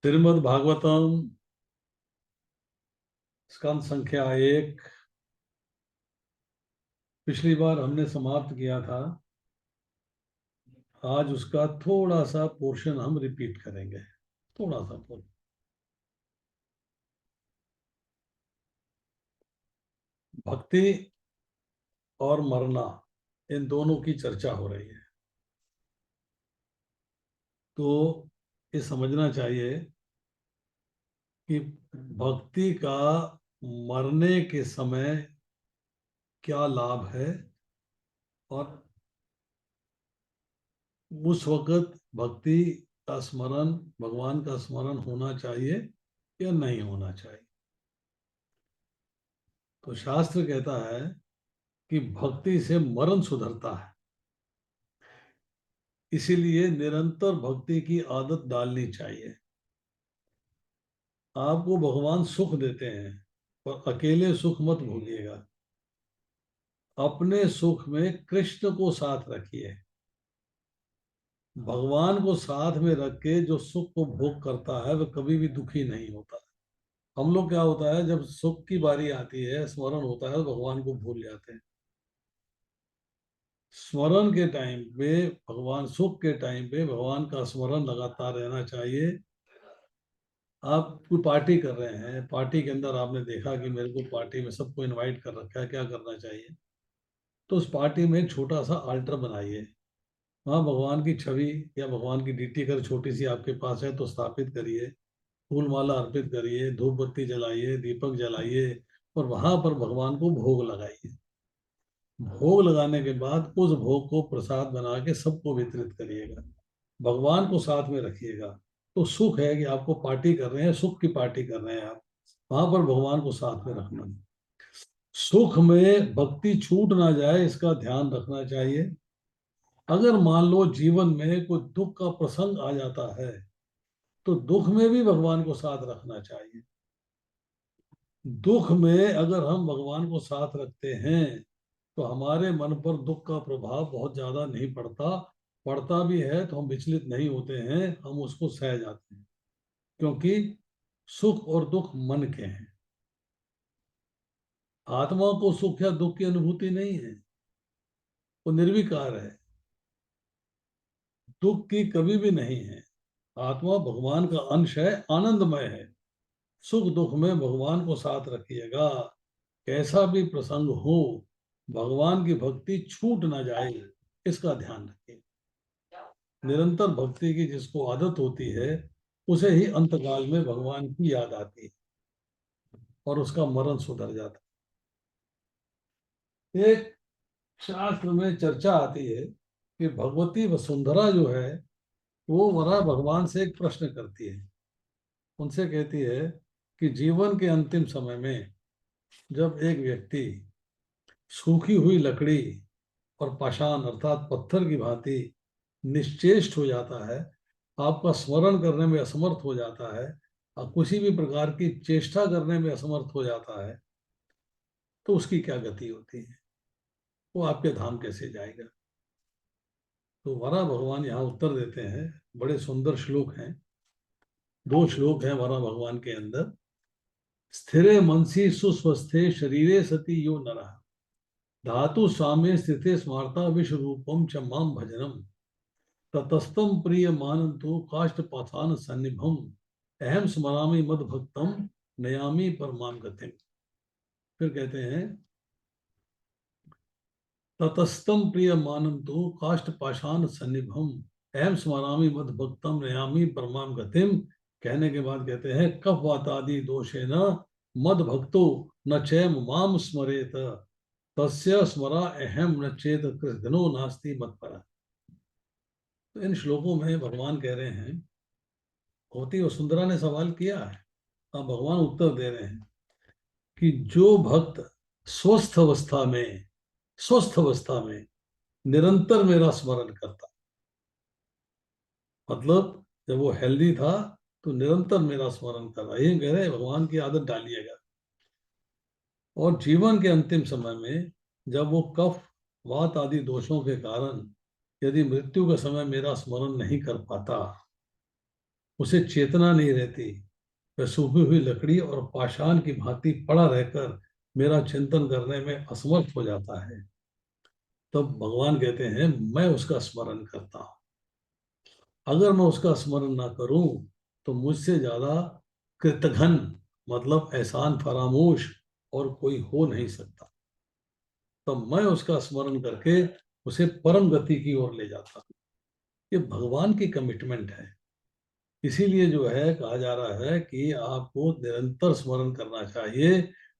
श्रीमद् भागवतम स्कंद संख्या 1। पिछली बार हमने समाप्त किया था। आज उसका थोड़ा सा पोर्शन हम रिपीट करेंगे। थोड़ा सा पोर्शन। भक्ति और मरना, इन दोनों की चर्चा हो रही है। तो ये समझना चाहिए कि भक्ति का मरने के समय क्या लाभ है और उस वक्त भक्ति का स्मरण, भगवान का स्मरण होना चाहिए या नहीं होना चाहिए। तो शास्त्र कहता है कि भक्ति से मरण सुधरता है, इसीलिए निरंतर भक्ति की आदत डालनी चाहिए। आपको भगवान सुख देते हैं, पर अकेले सुख मत भूलिएगा। अपने सुख में कृष्ण को साथ रखिए। भगवान को साथ में रख के जो सुख को भोग करता है वह कभी भी दुखी नहीं होता। हम लोग क्या होता है, जब सुख की बारी आती है, स्मरण होता है, तो भगवान को भूल जाते हैं। स्मरण के टाइम पे भगवान, सुख के टाइम पे भगवान का स्मरण लगातार रहना चाहिए। आप कोई पार्टी कर रहे हैं, पार्टी के अंदर आपने देखा कि मेरे को पार्टी में सबको इनवाइट कर रखा है, क्या करना चाहिए? तो उस पार्टी में एक छोटा सा आल्टर बनाइए। वहाँ भगवान की छवि या भगवान की डीटी अगर छोटी सी आपके पास है तो स्थापित करिए। फूल माला अर्पित करिए, धूप बत्ती जलाइए, दीपक जलाइए और वहां पर भगवान को भोग लगाइए। भोग लगाने के बाद उस भोग को प्रसाद बना के सबको वितरित करिएगा। भगवान को साथ में रखिएगा। तो सुख है कि आपको पार्टी कर रहे हैं, सुख की पार्टी कर रहे हैं आप, वहां पर भगवान को साथ में रखना। सुख में भक्ति छूट ना जाए, इसका ध्यान रखना चाहिए। अगर मान लो जीवन में कोई दुख का प्रसंग आ जाता है, तो दुख में भी भगवान को साथ रखना चाहिए। दुख में अगर हम भगवान को साथ रखते हैं तो हमारे मन पर दुख का प्रभाव बहुत ज्यादा नहीं पड़ता। पड़ता भी है तो हम विचलित नहीं होते हैं, हम उसको सह जाते हैं। क्योंकि सुख और दुख मन के हैं। आत्मा को सुख या दुख की अनुभूति नहीं है, वो निर्विकार है, दुख की कभी भी नहीं है। आत्मा भगवान का अंश है, आनंदमय है। सुख दुख में भगवान को साथ रखिएगा। कैसा भी प्रसंग हो, भगवान की भक्ति छूट ना जाए, इसका ध्यान रखिए। निरंतर भक्ति की जिसको आदत होती है, उसे ही अंतकाल में भगवान की याद आती है और उसका मरण सुधर जाता है। एक शास्त्र में चर्चा आती है कि भगवती वसुंधरा जो है, वो वरा भगवान से एक प्रश्न करती है। उनसे कहती है कि जीवन के अंतिम समय में जब एक व्यक्ति सूखी हुई लकड़ी और पाषाण अर्थात पत्थर की भांति निश्चेष्ट हो जाता है, आपका स्मरण करने में असमर्थ हो जाता है और किसी भी प्रकार की चेष्टा करने में असमर्थ हो जाता है, तो उसकी क्या गति होती है? वो आपके धाम कैसे जाएगा? तो वरा भगवान यहाँ उत्तर देते हैं। बड़े सुंदर श्लोक हैं। 2 श्लोक हैं वरा भगवान के अंदर। स्थिरे मनसी सुस्वस्थे शरीरे सति यो नरः धातु साम्ये स्थिते स्मार्ता विश्व रूपम च माम भजनम ततस्तम प्रिय मानंतो काष्ठ पाथान सन्निभम अहम स्मरामि मद भक्तम नयामि परमाम गतिम। फिर कहते हैं ततस्तम प्रिय मानंतो काष्ठ पाषाण सन्निभम अहम स्मरामि मद भक्तम नयामि परमाम गतिम। कहने के बाद कहते हैं कफ वातादि दोषेन मद भक्तो न चैम माम स्मरेत तस्य स्मरा अहम न चेत कृष्णो नास्ति मत्परा। तो इन श्लोकों में भगवान कह रहे हैं, होती वसुंधरा ने सवाल किया है, अब भगवान उत्तर दे रहे हैं कि जो भक्त स्वस्थ अवस्था में, स्वस्थ अवस्था में निरंतर मेरा स्मरण करता, मतलब जब वो हेल्दी था तो निरंतर मेरा स्मरण कर रहा, ये कह रहे हैं भगवान की आदत डालिएगा। और जीवन के अंतिम समय में जब वो कफ वात आदि दोषों के कारण यदि मृत्यु के समय मेरा स्मरण नहीं कर पाता, उसे चेतना नहीं रहती, वह सूखी हुई लकड़ी और पाषाण की भांति पड़ा रहकर मेरा चिंतन करने में असमर्थ हो जाता है। तब भगवान कहते हैं मैं उसका स्मरण करता हूँ। अगर मैं उसका स्मरण ना करूं तो मुझसे ज्यादा कृतघ्न, मतलब एहसान फरामोश और कोई हो नहीं सकता। तब मैं उसका स्मरण करके उसे परम गति की ओर ले जाता हूं। ये भगवान की कमिटमेंट है। इसीलिए जो है कहा जा रहा है कि आपको निरंतर स्मरण करना चाहिए।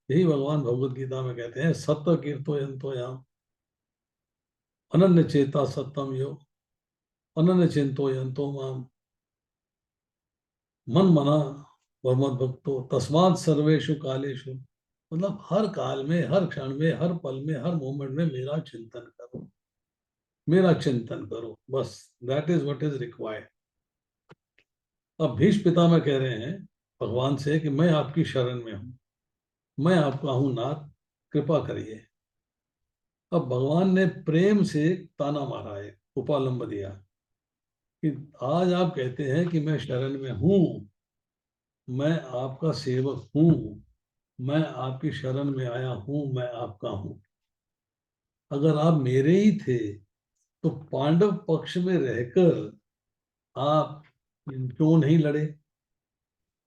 यही भगवान भगवत गीता में कहते हैं सत्य कीर्तो यंतो याम अनन्य चेता सत्यम यो अनन्य चिंतो यंतो माम मन मना और मत भक्तो तस्मात् सर्वेषु कालेषु। मतलब हर काल में, हर क्षण में, हर पल में, हर मोमेंट में मेरा चिंतन करो, मेरा चिंतन करो, बस। That is what is required. अब भीष्म पितामह कह रहे हैं भगवान से कि मैं आपकी शरण में हूं, मैं आपका हूं नाथ, कृपा करिए। अब भगवान ने प्रेम से ताना मारा है, उपालंब दिया कि आज आप कहते हैं कि मैं शरण में हूं, मैं आपका सेवक हूं, मैं आपकी शरण में आया हूं, मैं आपका हूं। अगर आप मेरे ही थे तो पांडव पक्ष में रहकर आप क्यों नहीं लड़े?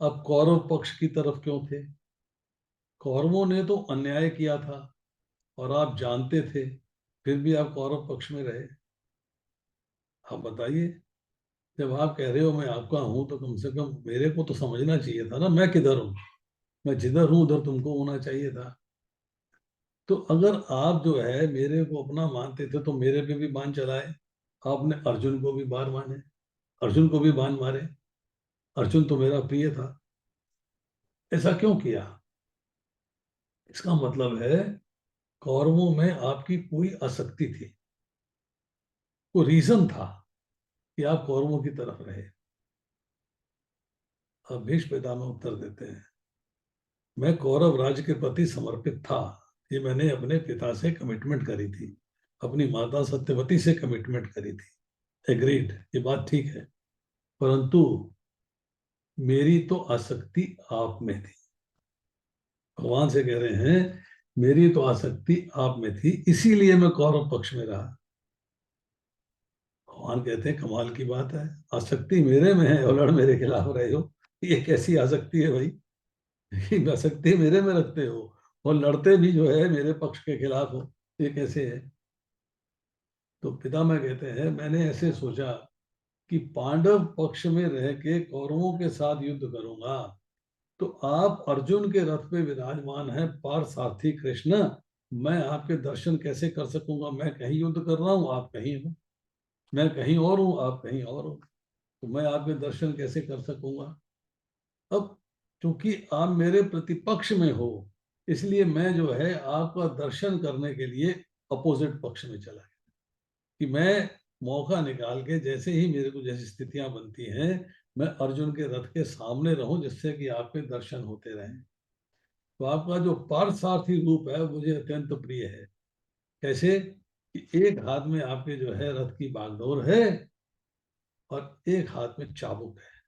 अब कौरव पक्ष की तरफ क्यों थे? कौरवों ने तो अन्याय किया था और आप जानते थे, फिर भी आप कौरव पक्ष में रहे। आप बताइए, जब आप कह रहे हो मैं आपका हूं तो कम से कम मेरे को तो समझना चाहिए था ना, मैं किधर हूं। मैं जिधर हूं उधर तुमको होना चाहिए था। तो अगर आप जो है मेरे को अपना मानते थे तो मेरे पे भी बाण चलाए। आपने अर्जुन को भी बाण मारे, अर्जुन को भी बाण मारे। अर्जुन तो मेरा प्रिय था। ऐसा क्यों किया? इसका मतलब है कौरवों में आपकी कोई आसक्ति थी, कोई रीजन था कि आप कौरवों की तरफ रहे। अब भीष्म पितामह उत्तर देते हैं मैं कौरव राज्य के प्रति समर्पित था। ये मैंने अपने पिता से कमिटमेंट करी थी, अपनी माता सत्यवती से कमिटमेंट करी थी। एग्रीड, ये बात ठीक है। परंतु मेरी तो आसक्ति आप में थी। भगवान से कह रहे हैं मेरी तो आसक्ति आप में थी, इसीलिए मैं कौरव पक्ष में रहा। भगवान कहते हैं कमाल की बात है, आसक्ति मेरे में है और लड़ मेरे खिलाफ रहे हो। ये कैसी आसक्ति है भाई? ये आसक्ति मेरे में रखते हो और लड़ते भी जो है मेरे पक्ष के खिलाफ हो, ये कैसे है? तो पितामह कहते हैं मैंने ऐसे सोचा कि पांडव पक्ष में रह के कौरवों के साथ युद्ध करूंगा तो आप अर्जुन के रथ पे विराजमान हैं पार्थ सारथी कृष्ण, मैं आपके दर्शन कैसे कर सकूंगा? मैं कहीं युद्ध कर रहा हूँ, आप कहीं हो। मैं कहीं और हूँ, आप कहीं और हो। तो मैं आपके दर्शन कैसे कर सकूंगा? अब क्योंकि आप मेरे प्रतिपक्ष में हो, इसलिए मैं जो है आपका दर्शन करने के लिए अपोजिट पक्ष में चला गया कि मैं मौका निकाल के जैसे ही मेरे को जैसी स्थितियां बनती हैं मैं अर्जुन के रथ के सामने रहूं जिससे कि आपके दर्शन होते रहें। तो आपका जो पार्थसारथी रूप है मुझे अत्यंत प्रिय है। कैसे कि एक हाथ में आपके जो है रथ की बागडोर है और एक हाथ में चाबुक है।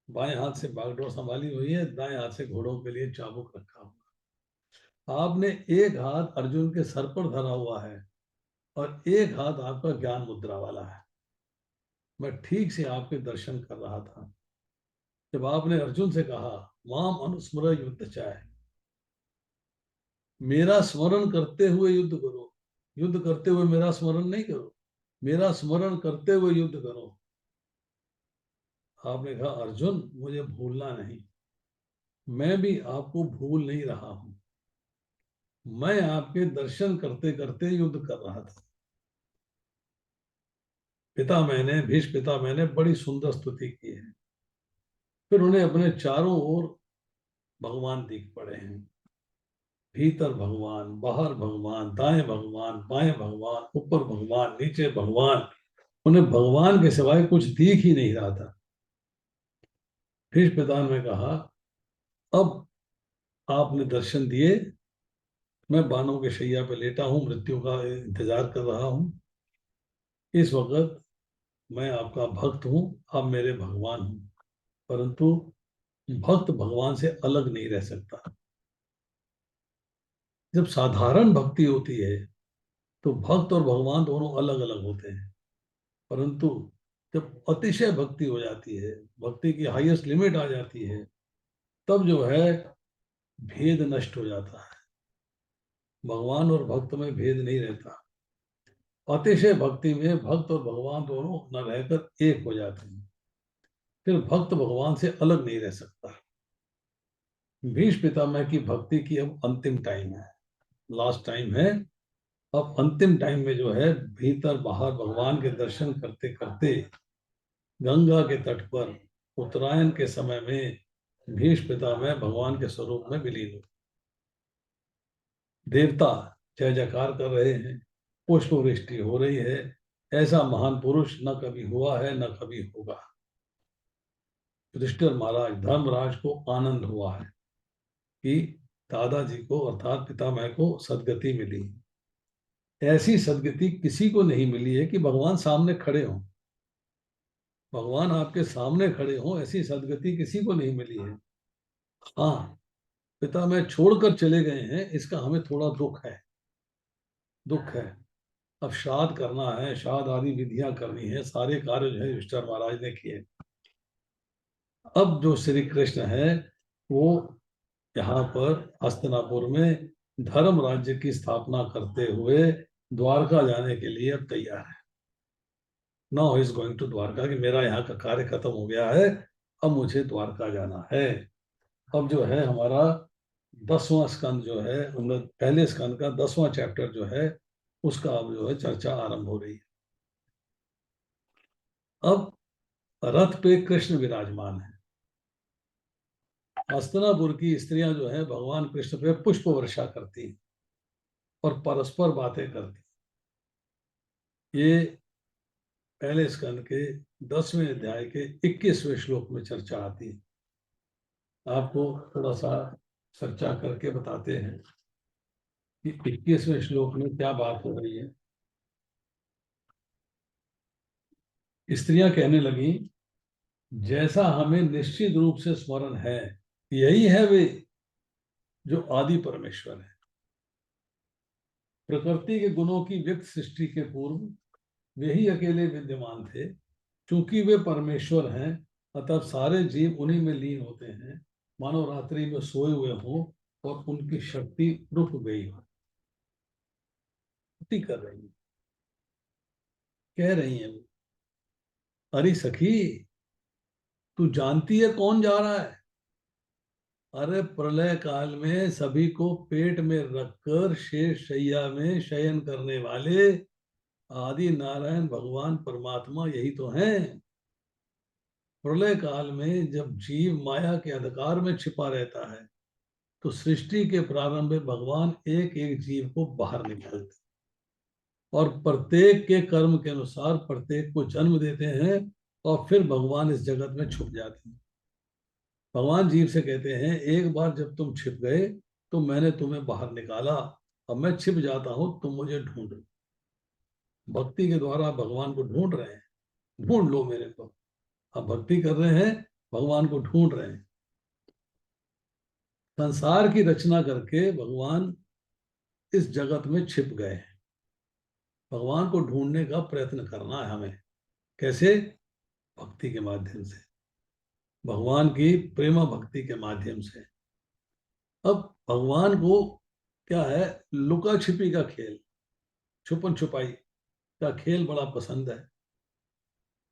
बाएं हाथ से बागडोर संभाली हुई है, दाएं हाथ से घोड़ों के लिए चाबुक रखा हुआ। आपने एक हाथ अर्जुन के सर पर धरा हुआ है और एक हाथ आपका ज्ञान मुद्रा वाला है। मैं ठीक से आपके दर्शन कर रहा था जब आपने अर्जुन से कहा माम अनुस्मर युद्ध चाहे, मेरा स्मरण करते हुए युद्ध करो। युद्ध करते हुए मेरा स्मरण नहीं करो, मेरा स्मरण करते हुए युद्ध करो। आपने कहा अर्जुन मुझे भूलना नहीं, मैं भी आपको भूल नहीं रहा हूं। मैं आपके दर्शन करते करते युद्ध कर रहा था। पिता मैंने भीष्म पिता मैंने बड़ी सुंदर स्तुति की है। फिर उन्हें अपने चारों ओर भगवान दिख पड़े हैं। भीतर भगवान, बाहर भगवान, दाएं भगवान, बाएं भगवान, ऊपर भगवान, नीचे भगवान। उन्हें भगवान के सिवाय कुछ दिख ही नहीं रहा था। भीष्म पितामह ने कहा अब आपने दर्शन दिए, मैं बाणों के शैया पे लेटा हूं, मृत्यु का इंतजार कर रहा हूं। इस वक्त मैं आपका भक्त हूं, आप मेरे भगवान हूं। परंतु भक्त भगवान से अलग नहीं रह सकता। जब साधारण भक्ति होती है तो भक्त और भगवान दोनों अलग अलग होते हैं, परंतु जब अतिशय भक्ति हो जाती है, भक्ति की हाईएस्ट लिमिट आ जाती है, तब जो है भेद नष्ट हो जाता है। भगवान और भक्त में भेद नहीं रहता। अतिशय भक्ति में भक्त और भगवान दोनों न रहकर एक हो जाते हैं। फिर भक्त भगवान से अलग नहीं रह सकता। भीष्म पितामह की भक्ति की अब अंतिम टाइम है, लास्ट टाइम है। अब अंतिम टाइम में जो है भीतर बाहर भगवान के दर्शन करते करते गंगा के तट पर उत्तरायण के समय में भीष्म पितामह भगवान के स्वरूप में विलीन हुए। देवता जय जयकार कर रहे हैं, पुष्प वृष्टि हो रही है। ऐसा महान पुरुष न कभी हुआ है न कभी होगा। युधिष्ठिर महाराज धर्मराज को आनंद हुआ है कि दादाजी को अर्थात पितामह को सदगति मिली। ऐसी सदगति किसी को नहीं मिली है कि भगवान सामने खड़े हों। भगवान आपके सामने खड़े हों, ऐसी सदगति किसी को नहीं मिली है। हाँ, पितामह छोड़कर चले गए हैं, इसका हमें थोड़ा दुख है, दुख है। अब श्राद्ध करना है, श्राद्ध आदि विधियां करनी है, सारे कार्य जो है युधिष्ठिर महाराज ने किए। अब जो श्री कृष्ण है वो यहाँ पर हस्तिनापुर में धर्म राज्य की स्थापना करते हुए द्वारका जाने के लिए अब तैयार है। Now is going to Dwarka, कि मेरा यहाँ का कार्य खत्म हो गया है, अब मुझे द्वारका जाना है। अब जो है हमारा 10वां स्कंद जो है, मतलब पहले स्कंद का 10वां चैप्टर जो है, उसका अब जो है चर्चा आरंभ हो रही है। अब रथ पे कृष्ण विराजमान है। हस्तिनापुर की स्त्रियां जो है भगवान कृष्ण पे पुष्प वर्षा करती हैं और परस्पर बातें करती। ये पहले स्कंद के 10वें अध्याय के 21वें श्लोक में चर्चा आती है। आपको थोड़ा सा चर्चा करके बताते हैं कि 21वें श्लोक में क्या बात हो रही है। स्त्रियां कहने लगी, जैसा हमें निश्चित रूप से स्मरण है, यही है वे जो आदि परमेश्वर है। प्रकृति के गुणों की व्यक्त सृष्टि के पूर्व वे ही अकेले विद्यमान थे। चूंकि वे परमेश्वर हैं, अतः सारे जीव उन्हीं में लीन होते हैं, मानो रात्रि में सोए हुए हों और उनकी शक्ति रुक गई हो। कर रही है, कह रही है वो, अरे सखी, तू जानती है कौन जा रहा है? अरे प्रलय काल में सभी को पेट में रखकर शेष शैया में शयन करने वाले आदि नारायण भगवान परमात्मा यही तो हैं। प्रलय काल में जब जीव माया के अंधकार में छिपा रहता है, तो सृष्टि के प्रारंभ में भगवान एक एक जीव को बाहर निकालते और प्रत्येक के कर्म के अनुसार प्रत्येक को जन्म देते हैं, और फिर भगवान इस जगत में छुप जाते हैं। भगवान जीव से कहते हैं, एक बार जब तुम छिप गए तो मैंने तुम्हें बाहर निकाला, अब मैं छिप जाता हूं, तुम मुझे ढूंढो। भक्ति के द्वारा भगवान को ढूंढ रहे हैं, ढूंढ लो मेरे को। अब भक्ति कर रहे हैं, भगवान को ढूंढ रहे हैं। संसार की रचना करके भगवान इस जगत में छिप गए हैं। भगवान को ढूंढने का प्रयत्न करना है हमें। कैसे? भक्ति के माध्यम से, भगवान की प्रेमा भक्ति के माध्यम से। अब भगवान को क्या है, लुका छिपी का खेल, छुपन छुपाई का खेल बड़ा पसंद है।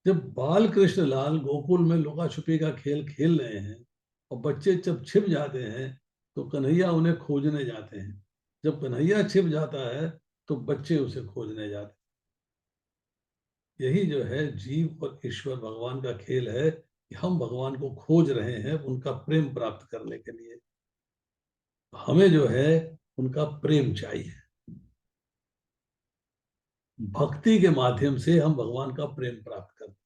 जब बाल कृष्ण लाल गोकुल में लुका छुपी का खेल खेल रहे हैं और बच्चे जब छिप जाते हैं, तो कन्हैया उन्हें खोजने जाते हैं। जब कन्हैया छिप जाता है तो बच्चे उसे खोजने जाते हैं। यही जो है जीव और ईश्वर भगवान का खेल है, कि हम भगवान को खोज रहे हैं उनका प्रेम प्राप्त करने के लिए। हमें जो है उनका प्रेम चाहिए। भक्ति के माध्यम से हम भगवान का प्रेम प्राप्त करते हैं।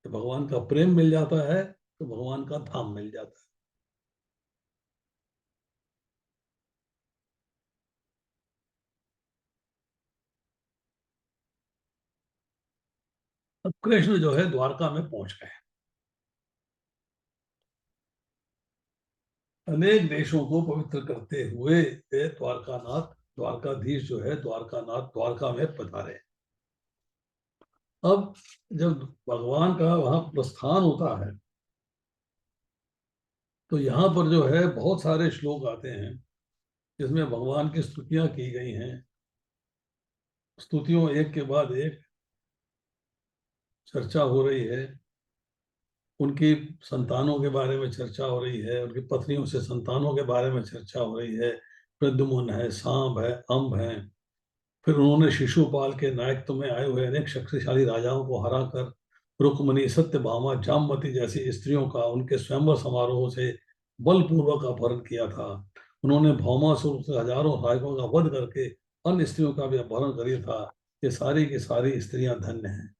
तो भगवान का प्रेम मिल जाता है तो भगवान का धाम मिल जाता है। अब कृष्ण जो है द्वारका में पहुंच गए। अनेक देशों को पवित्र करते हुए ये द्वारकानाथ, द्वारकाधीश जो है द्वारकानाथ द्वारका में पधारे। अब जब भगवान का वहां प्रस्थान होता है तो यहाँ पर जो है बहुत सारे श्लोक आते हैं जिसमें भगवान की स्तुतियां की गई हैं। स्तुतियों एक के बाद एक चर्चा हो रही है। उनकी संतानों के बारे में चर्चा हो रही है, उनकी पत्नियों से संतानों के बारे में चर्चा हो रही है। प्रद्युम्न है, सांब है, अम्ब है। फिर उन्होंने शिशुपाल के नायकत्व में आए हुए अनेक शक्तिशाली राजाओं को हराकर रुक्मणी, सत्यभामा, जामवती जैसी स्त्रियों का उनके स्वयंवर समारोह से बलपूर्वक अपहरण किया था। उन्होंने भौमासुर से हजारों सहायकों का वध करके अन्य स्त्रियों का भी अपहरण किया था। ये सारी की सारी स्त्रियां धन्य हैं।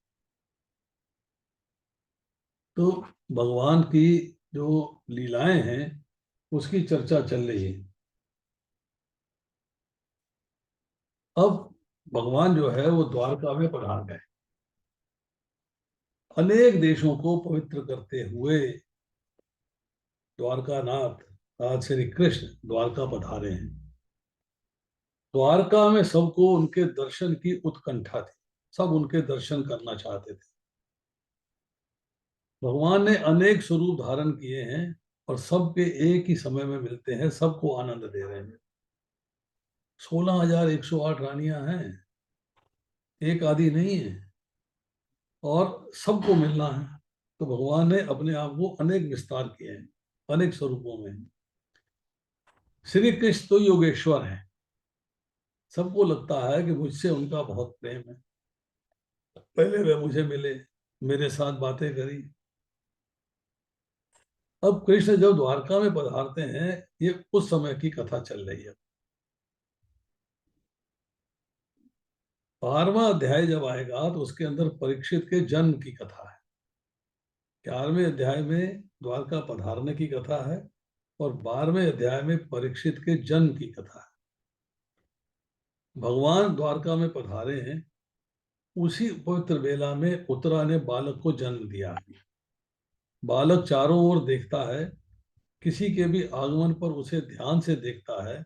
तो भगवान की जो लीलाएं हैं उसकी चर्चा चल रही है। अब भगवान जो है वो द्वारका में पधार गए। अनेक देशों को पवित्र करते हुए द्वारकानाथ आज श्री कृष्ण द्वारका पधारे हैं। द्वारका में सबको उनके दर्शन की उत्कंठा थी। सब उनके दर्शन करना चाहते थे। भगवान ने अनेक स्वरूप धारण किए हैं और सबके एक ही समय में मिलते हैं, सबको आनंद दे रहे हैं। 16,108 रानियां हैं, एक आदि नहीं है, और सबको मिलना है। तो भगवान ने अपने आप को अनेक विस्तार किए हैं, अनेक स्वरूपों में। श्री कृष्ण तो योगेश्वर है। सबको लगता है कि मुझसे उनका बहुत प्रेम है। पहले वे मुझे मिले, मेरे साथ बातें करी। अब कृष्ण जब द्वारका में पधारते हैं, ये उस समय की कथा चल रही है। 12वां अध्याय जब आएगा तो उसके अंदर परीक्षित के जन्म की कथा है। 11वें अध्याय में द्वारका पधारने की कथा है और 12वें अध्याय में परीक्षित के जन्म की कथा है। भगवान द्वारका में पधारे हैं, उसी पवित्र बेला में उत्तरा ने बालक को जन्म दिया। बालक चारों ओर देखता है, किसी के भी आगमन पर उसे ध्यान से देखता है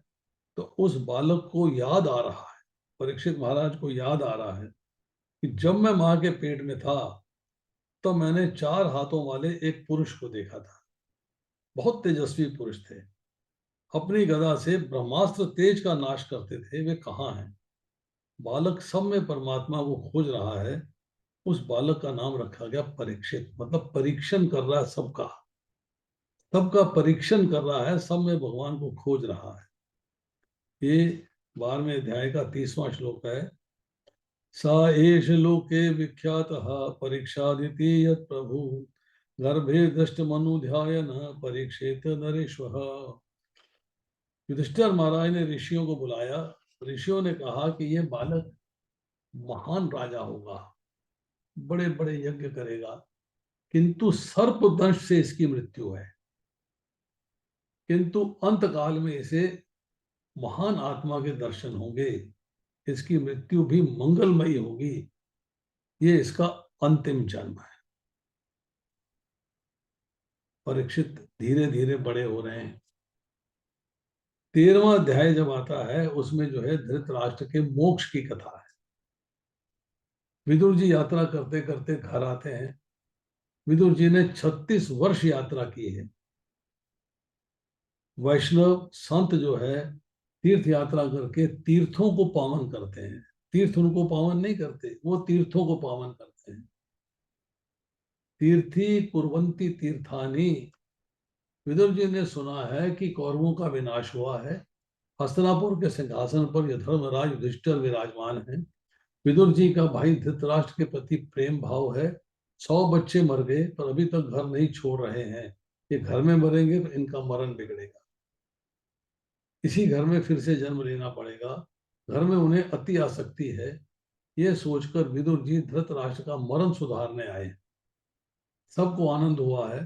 तो उस बालक को याद आ रहा है, परीक्षित महाराज को याद आ रहा है कि जब मैं मां के पेट में था तो मैंने 4 हाथों वाले एक पुरुष को देखा था। बहुत तेजस्वी पुरुष थे, अपनी गदा से ब्रह्मास्त्र तेज का नाश करते थे। वे कहाँ हैं? बालक सब में परमात्मा को खोज रहा है। उस बालक का नाम रखा गया परीक्षित, मतलब परीक्षण कर रहा है सबका, सबका परीक्षण कर रहा है, सब में भगवान को खोज रहा है। ये 12वें अध्याय का 30वां श्लोक है। सा एष लोके विख्यात परीक्षादिति यत् प्रभु गर्भे दृष्ट मनुध्यायन परीक्षित नरेश्वर। युधिष्ठिर महाराज ने ऋषियों को बुलाया। ऋषियों ने कहा कि ये बालक महान राजा होगा, बड़े बड़े यज्ञ करेगा, किंतु सर्प दंश से इसकी मृत्यु है। किंतु अंत काल में इसे महान आत्मा के दर्शन होंगे, इसकी मृत्यु भी मंगलमयी होगी। ये इसका अंतिम जन्म है। परीक्षित धीरे धीरे बड़े हो रहे हैं। 13वां अध्याय जब आता है उसमें जो है धृतराष्ट्र के मोक्ष की कथा है। विदुर जी यात्रा करते करते घर आते हैं। विदुर जी ने 36 वर्ष यात्रा की है। वैष्णव संत जो है तीर्थ यात्रा करके तीर्थों को पावन करते हैं। तीर्थ उनको पावन नहीं करते, वो तीर्थों को पावन करते हैं। तीर्थी कुर्वन्ति तीर्थानि। विदुर जी ने सुना है कि कौरवों का विनाश हुआ है, हस्तिनापुर के सिंहासन पर धर्मराज युधिष्ठिर विराजमान हैं। विदुर जी का भाई धृतराष्ट्र के प्रति प्रेम भाव है। 100 बच्चे मर गए पर अभी तक घर नहीं छोड़ रहे हैं। ये घर में मरेंगे तो इनका मरण बिगड़ेगा, इसी घर में फिर से जन्म लेना पड़ेगा। घर में उन्हें अति आसक्ति है। ये सोचकर विदुर जी धृतराष्ट्र का मरण सुधारने आए। सबको आनंद हुआ है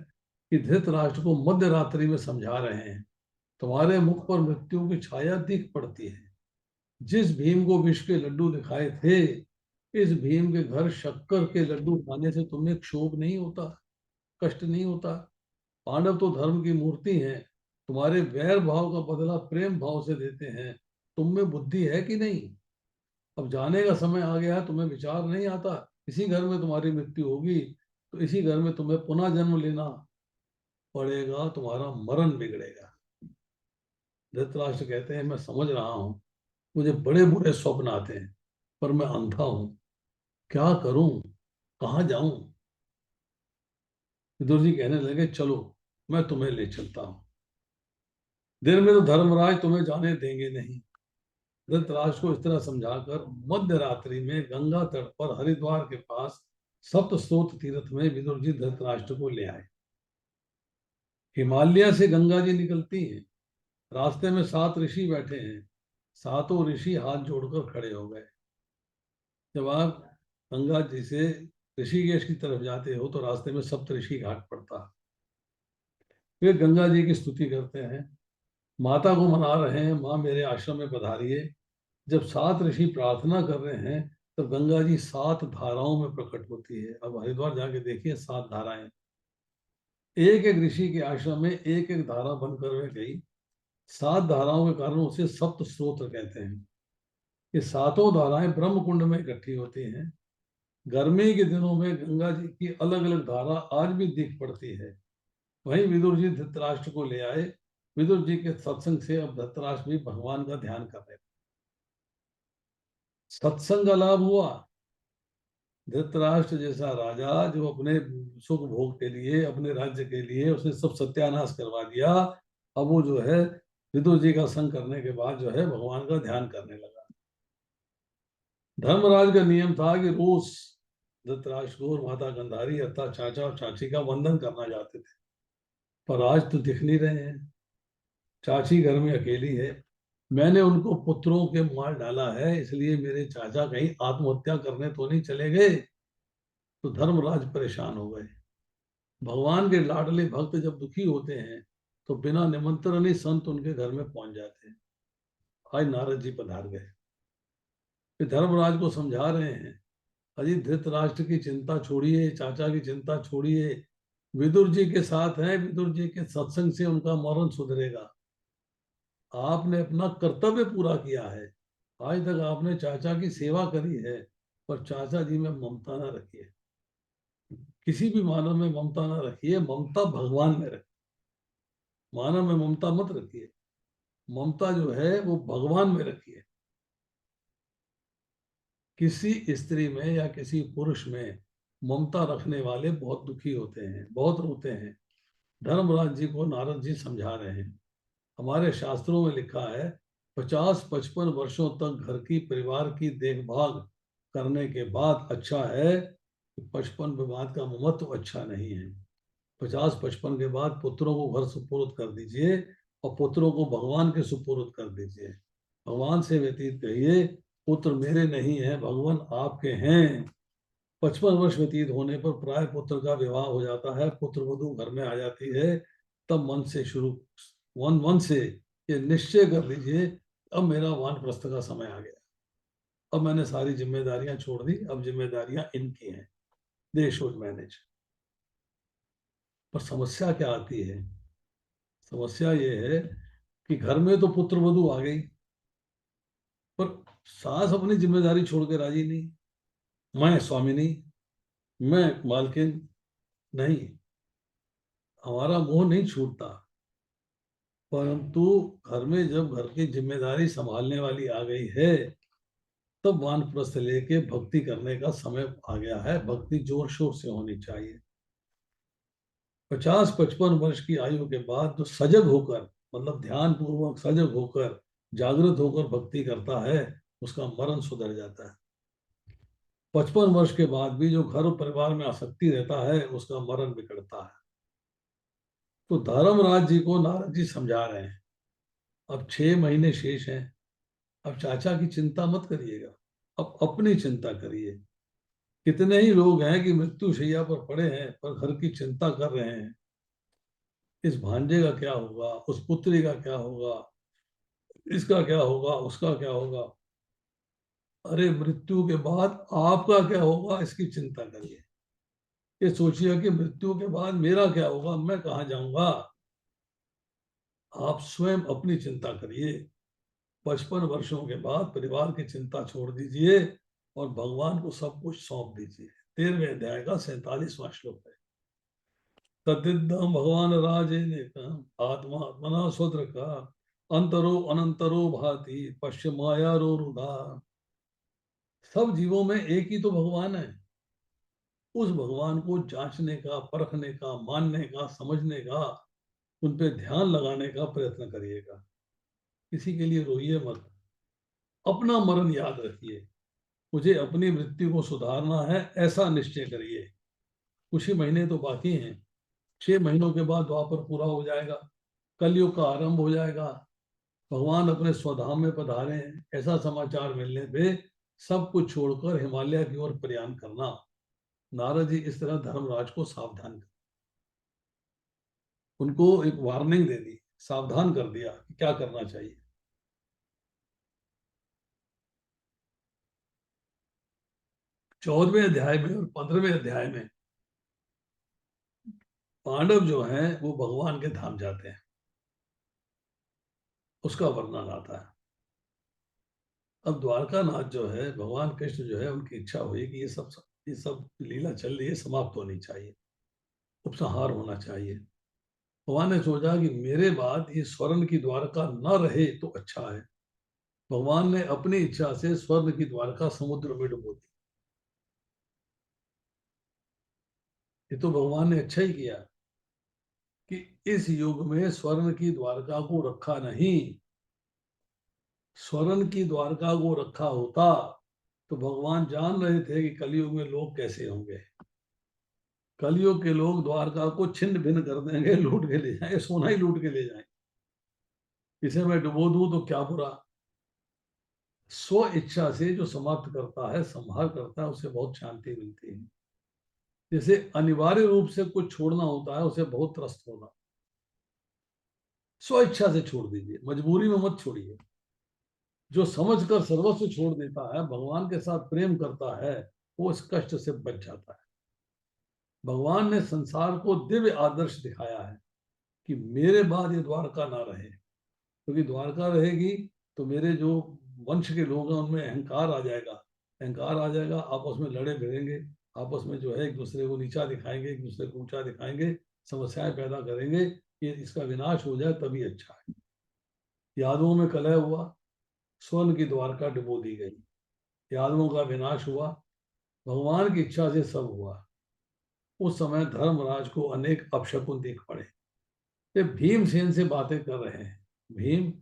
कि धृतराष्ट्र को मध्य रात्रि में समझा रहे हैं, तुम्हारे मुख पर मृत्यु की छाया दिख पड़ती है। जिस भीम को विष के लड्डू दिखाए थे, इस भीम के घर शक्कर के लड्डू खाने से तुम्हें क्षोभ नहीं होता, कष्ट नहीं होता। पांडव तो धर्म की मूर्ति हैं, तुम्हारे वैर भाव का बदला प्रेम भाव से देते हैं। तुम में बुद्धि है कि नहीं? अब जाने का समय आ गया है, तुम्हें विचार नहीं आता इसी घर में तुम्हारी मृत्यु होगी, तो इसी घर में तुम्हें पुनः जन्म लेना पड़ेगा, तुम्हारा मरण बिगड़ेगा। धृतराष्ट्र कहते हैं मैं समझ रहा हूँ, मुझे बड़े बुरे स्वप्न आते हैं, पर मैं अंधा हूँ, क्या करूं, कहाँ जाऊं? विदुर जी कहने लगे चलो, मैं तुम्हें ले चलता हूँ। दिन में तो धर्मराज तुम्हें जाने देंगे नहीं। धृतराष्ट्र को इस तरह समझाकर मध्य रात्रि में गंगा तट पर हरिद्वार के पास सप्त स्रोत तीर्थ में विदुर जी धृतराष्ट्र को ले आए। हिमालय से गंगा जी निकलती हैं। रास्ते में 7 ऋषि बैठे हैं। सातों ऋषि हाथ जोड़कर खड़े हो गए। जब आप गंगा जी से ऋषिकेश की तरफ जाते हो तो रास्ते में सप्त ऋषि घाट पड़ता है। वे गंगा जी की स्तुति करते हैं, माता को मना रहे हैं, माँ मेरे आश्रम में पधारिए। जब 7 ऋषि प्रार्थना कर रहे हैं तब गंगा जी 7 धाराओं में प्रकट होती है। अब हरिद्वार जाके देखिए 7 धाराएं, एक एक ऋषि के आश्रम में एक एक धारा बनकर वे गई। 7 धाराओं के कारण उसे सप्त स्रोत कहते हैं। ये सातों धाराएं ब्रह्म कुंड में इकट्ठी होती हैं। गर्मी के दिनों में गंगा जी की अलग अलग धारा आज भी दिख पड़ती है। वहीं विदुर जी धृतराष्ट्र को ले आए। विदुर जी के सत्संग से अब धृतराष्ट्र भी भगवान का ध्यान कर रहे। सत्संग का लाभ हुआ। धृतराष्ट्र जैसा राजा जो अपने सुख भोग के लिए, अपने राज्य के लिए उसने सब सत्यानाश करवा दिया, अब वो जो है विदुर जी का संग करने के बाद जो है भगवान का ध्यान करने लगा। धर्मराज का नियम था कि रोज धृतराष्ट्र को और माता गंधारी अर्थात चाचा और चाची का वंदन करना चाहते थे, पर आज तो दिख नहीं रहे हैं। चाची घर में अकेली है। मैंने उनको पुत्रों के मार डाला है, इसलिए मेरे चाचा कहीं आत्महत्या करने तो नहीं चले गए। तो धर्मराज परेशान हो गए। भगवान के लाडले भक्त जब दुखी होते हैं तो बिना निमंत्रण ही संत उनके घर में पहुंच जाते हैं। आज नारद जी पधार गए। फिर धर्मराज को समझा रहे हैं, अजी धृतराष्ट्र की चिंता छोड़िए, चाचा की चिंता छोड़िए, विदुर जी के साथ हैं, विदुर जी के सत्संग से उनका मरण सुधरेगा। आपने अपना कर्तव्य पूरा किया है। आज तक आपने चाचा की सेवा करी है, पर चाचा जी में ममता ना रखिए। किसी भी मानव में ममता ना रखिए, ममता भगवान में रखिए। मानव में ममता मत रखिए, ममता जो है वो भगवान में रखिए। किसी स्त्री में या किसी पुरुष में ममता रखने वाले बहुत दुखी होते हैं, बहुत रोते हैं। धर्मराज जी को नारद जी समझा रहे हैं, हमारे शास्त्रों में लिखा है 50-55 वर्षों तक घर की परिवार की देखभाल करने के बाद अच्छा है। 55 के बाद का महत्व अच्छा नहीं है। 50-55 के बाद पुत्रों को घर सुपुर्द कर दीजिए और पुत्रों को भगवान के सुपुर्द कर दीजिए। भगवान से व्यतीत कहिए, पुत्र मेरे नहीं है, भगवान आपके हैं। 55 वर्ष व्यतीत होने पर प्राय पुत्र का विवाह हो जाता है, पुत्र वधू घर में आ जाती है। तब मन से शुरू, मन मन से ये निश्चय कर लीजिए, अब मेरा वानप्रस्थ का समय आ गया। अब मैंने सारी जिम्मेदारियां छोड़ दी, अब जिम्मेदारियां इनकी हैं, दे शुड मैनेज। पर समस्या क्या आती है? समस्या ये है कि घर में तो पुत्र वधू आ गई, पर सास अपनी जिम्मेदारी छोड़ के राजी नहीं। मैं स्वामिनी, मैं मालकिन नहीं। हमारा मोह नहीं छूटता, परंतु घर में जब घर की जिम्मेदारी संभालने वाली आ गई है, तब वानप्रस्थ लेके भक्ति करने का समय आ गया है। भक्ति जोर शोर से होनी चाहिए। 50-55 वर्ष की आयु के बाद जो सजग होकर, मतलब ध्यान पूर्वक सजग होकर जागृत होकर भक्ति करता है, उसका मरण सुधर जाता है। 55 वर्ष के बाद भी जो घर और परिवार में आसक्ति रहता है, उसका मरण बिगड़ता है। तो धर्मराज जी को नारद जी समझा रहे हैं, अब 6 महीने शेष हैं। अब चाचा की चिंता मत करिएगा, अब अपनी चिंता करिए। कितने ही लोग हैं कि मृत्यु शैया पर पड़े हैं, पर घर की चिंता कर रहे हैं, इस भांजे का क्या होगा, उस पुत्री का क्या होगा, इसका क्या होगा, उसका क्या होगा। अरे मृत्यु के बाद आपका क्या होगा, इसकी चिंता करिए। ये सोचिए कि मृत्यु के बाद मेरा क्या होगा, मैं कहाँ जाऊंगा। आप स्वयं अपनी चिंता करिए। 55 वर्षों के बाद परिवार की चिंता छोड़ दीजिए और भगवान को सब कुछ सौंप दीजिए। 13वें अध्याय का 47वां श्लोक है। तदिदम भगवान राजे ने कहा, आत्मा आत्मना स्वत्र का अंतरो अनंतरो भाति पश्य माया रो रुधा। सब जीवों में एक ही तो भगवान है। उस भगवान को जांचने का, परखने का, मानने का, समझने का, उन पे ध्यान लगाने का प्रयत्न करिएगा। किसी के लिए रोइए मत, अपना मरण याद रखिए। मुझे अपनी मृत्यु को सुधारना है, ऐसा निश्चय करिए। कुछ ही महीने तो बाकी हैं। 6 महीनों के बाद द्वापर पूरा हो जाएगा, कलयुग का आरंभ हो जाएगा, भगवान अपने स्वधाम में पधारे हैं। ऐसा समाचार मिलने पे सब कुछ छोड़कर हिमालय की ओर प्रयाण करना। नारद जी इस तरह धर्मराज को सावधान कर, उनको एक वार्निंग दे दी, सावधान कर दिया कि क्या करना चाहिए। 14वें अध्याय में और 15वें अध्याय में पांडव जो हैं वो भगवान के धाम जाते हैं, उसका वर्णन आता है। अब द्वारका नाथ जो है, भगवान कृष्ण जो है, उनकी इच्छा हुई कि ये सब लीला चल रही है, समाप्त होनी चाहिए, उपसंहार होना चाहिए। भगवान ने सोचा कि मेरे बाद ये स्वर्ण की द्वारका न रहे तो अच्छा है। भगवान ने अपनी इच्छा से स्वर्ण की द्वारका समुद्र में डुबो दी। ये तो भगवान ने अच्छा ही किया कि इस युग में स्वर्ण की द्वारका को रखा नहीं। स्वर्ण की द्वारका को रखा होता तो भगवान जान रहे थे कि कलयुग में लोग कैसे होंगे। कलयुग के लोग द्वारका को छिन्न भिन्न कर देंगे, लूट के ले जाएंगे, सोना ही लूट के ले जाएंगे। इसे मैं डुबो दूं तो क्या बुरा। स्व इच्छा से जो समाप्त करता है, संहार करता है, उसे बहुत शांति मिलती है। जैसे अनिवार्य रूप से कुछ छोड़ना होता है, उसे बहुत त्रस्त होना। स्व इच्छा से छोड़ दीजिए, मजबूरी में मत छोड़िए। जो समझकर सर्वस्व छोड़ देता है, भगवान के साथ प्रेम करता है, वो इस कष्ट से बच जाता है। भगवान ने संसार को दिव्य आदर्श दिखाया है कि मेरे बाद ये द्वारका ना रहे, क्योंकि द्वारका रहेगी तो मेरे जो वंश के लोग हैं उनमें अहंकार आ जाएगा। अहंकार आ जाएगा, आपस में लड़े भिड़ेंगे, आपस में जो है एक दूसरे को नीचा दिखाएंगे, एक दूसरे को ऊंचा दिखाएंगे, समस्याएं पैदा करेंगे। ये इसका विनाश हो जाए तभी अच्छा है। यादवों में कलह हुआ, स्वर्ण की द्वारका डुबो दी गई, यादवों का विनाश हुआ, भगवान की इच्छा से सब हुआ। उस समय धर्मराज को अनेक अपशकुन दिख पड़े। ये भीमसेन से बातें कर रहे हैं। भीम,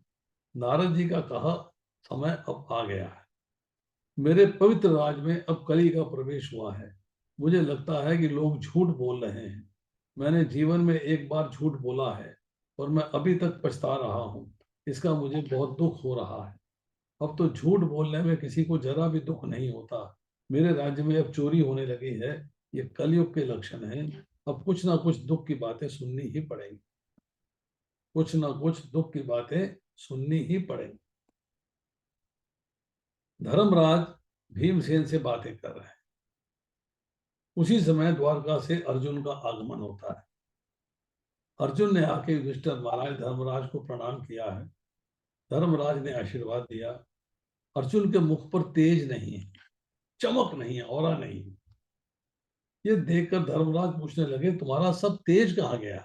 नारद जी का कहा समय अब आ गया है। मेरे पवित्र राज में अब कली का प्रवेश हुआ है। मुझे लगता है कि लोग झूठ बोल रहे हैं। मैंने जीवन में एक बार झूठ बोला है और मैं अभी तक पछता रहा हूँ। इसका मुझे बहुत दुख हो रहा है। अब तो झूठ बोलने में किसी को जरा भी दुख नहीं होता। मेरे राज्य में अब चोरी होने लगी है। ये कलयुग के लक्षण हैं। अब कुछ ना कुछ दुख की बातें सुननी ही पड़ेगी। कुछ ना कुछ दुख की बातें सुननी ही पड़ेगी। धर्मराज भीमसेन से बातें कर रहे हैं। उसी समय द्वारका से अर्जुन का आगमन होता है। अर्जुन ने आके युधिष्ठिर महाराज धर्मराज को प्रणाम किया है। धर्मराज ने आशीर्वाद दिया। अर्जुन के मुख पर तेज नहीं है, चमक नहीं है, ऑरा नहीं है। ये देखकर धर्मराज पूछने लगे, तुम्हारा सब तेज कहाँ गया?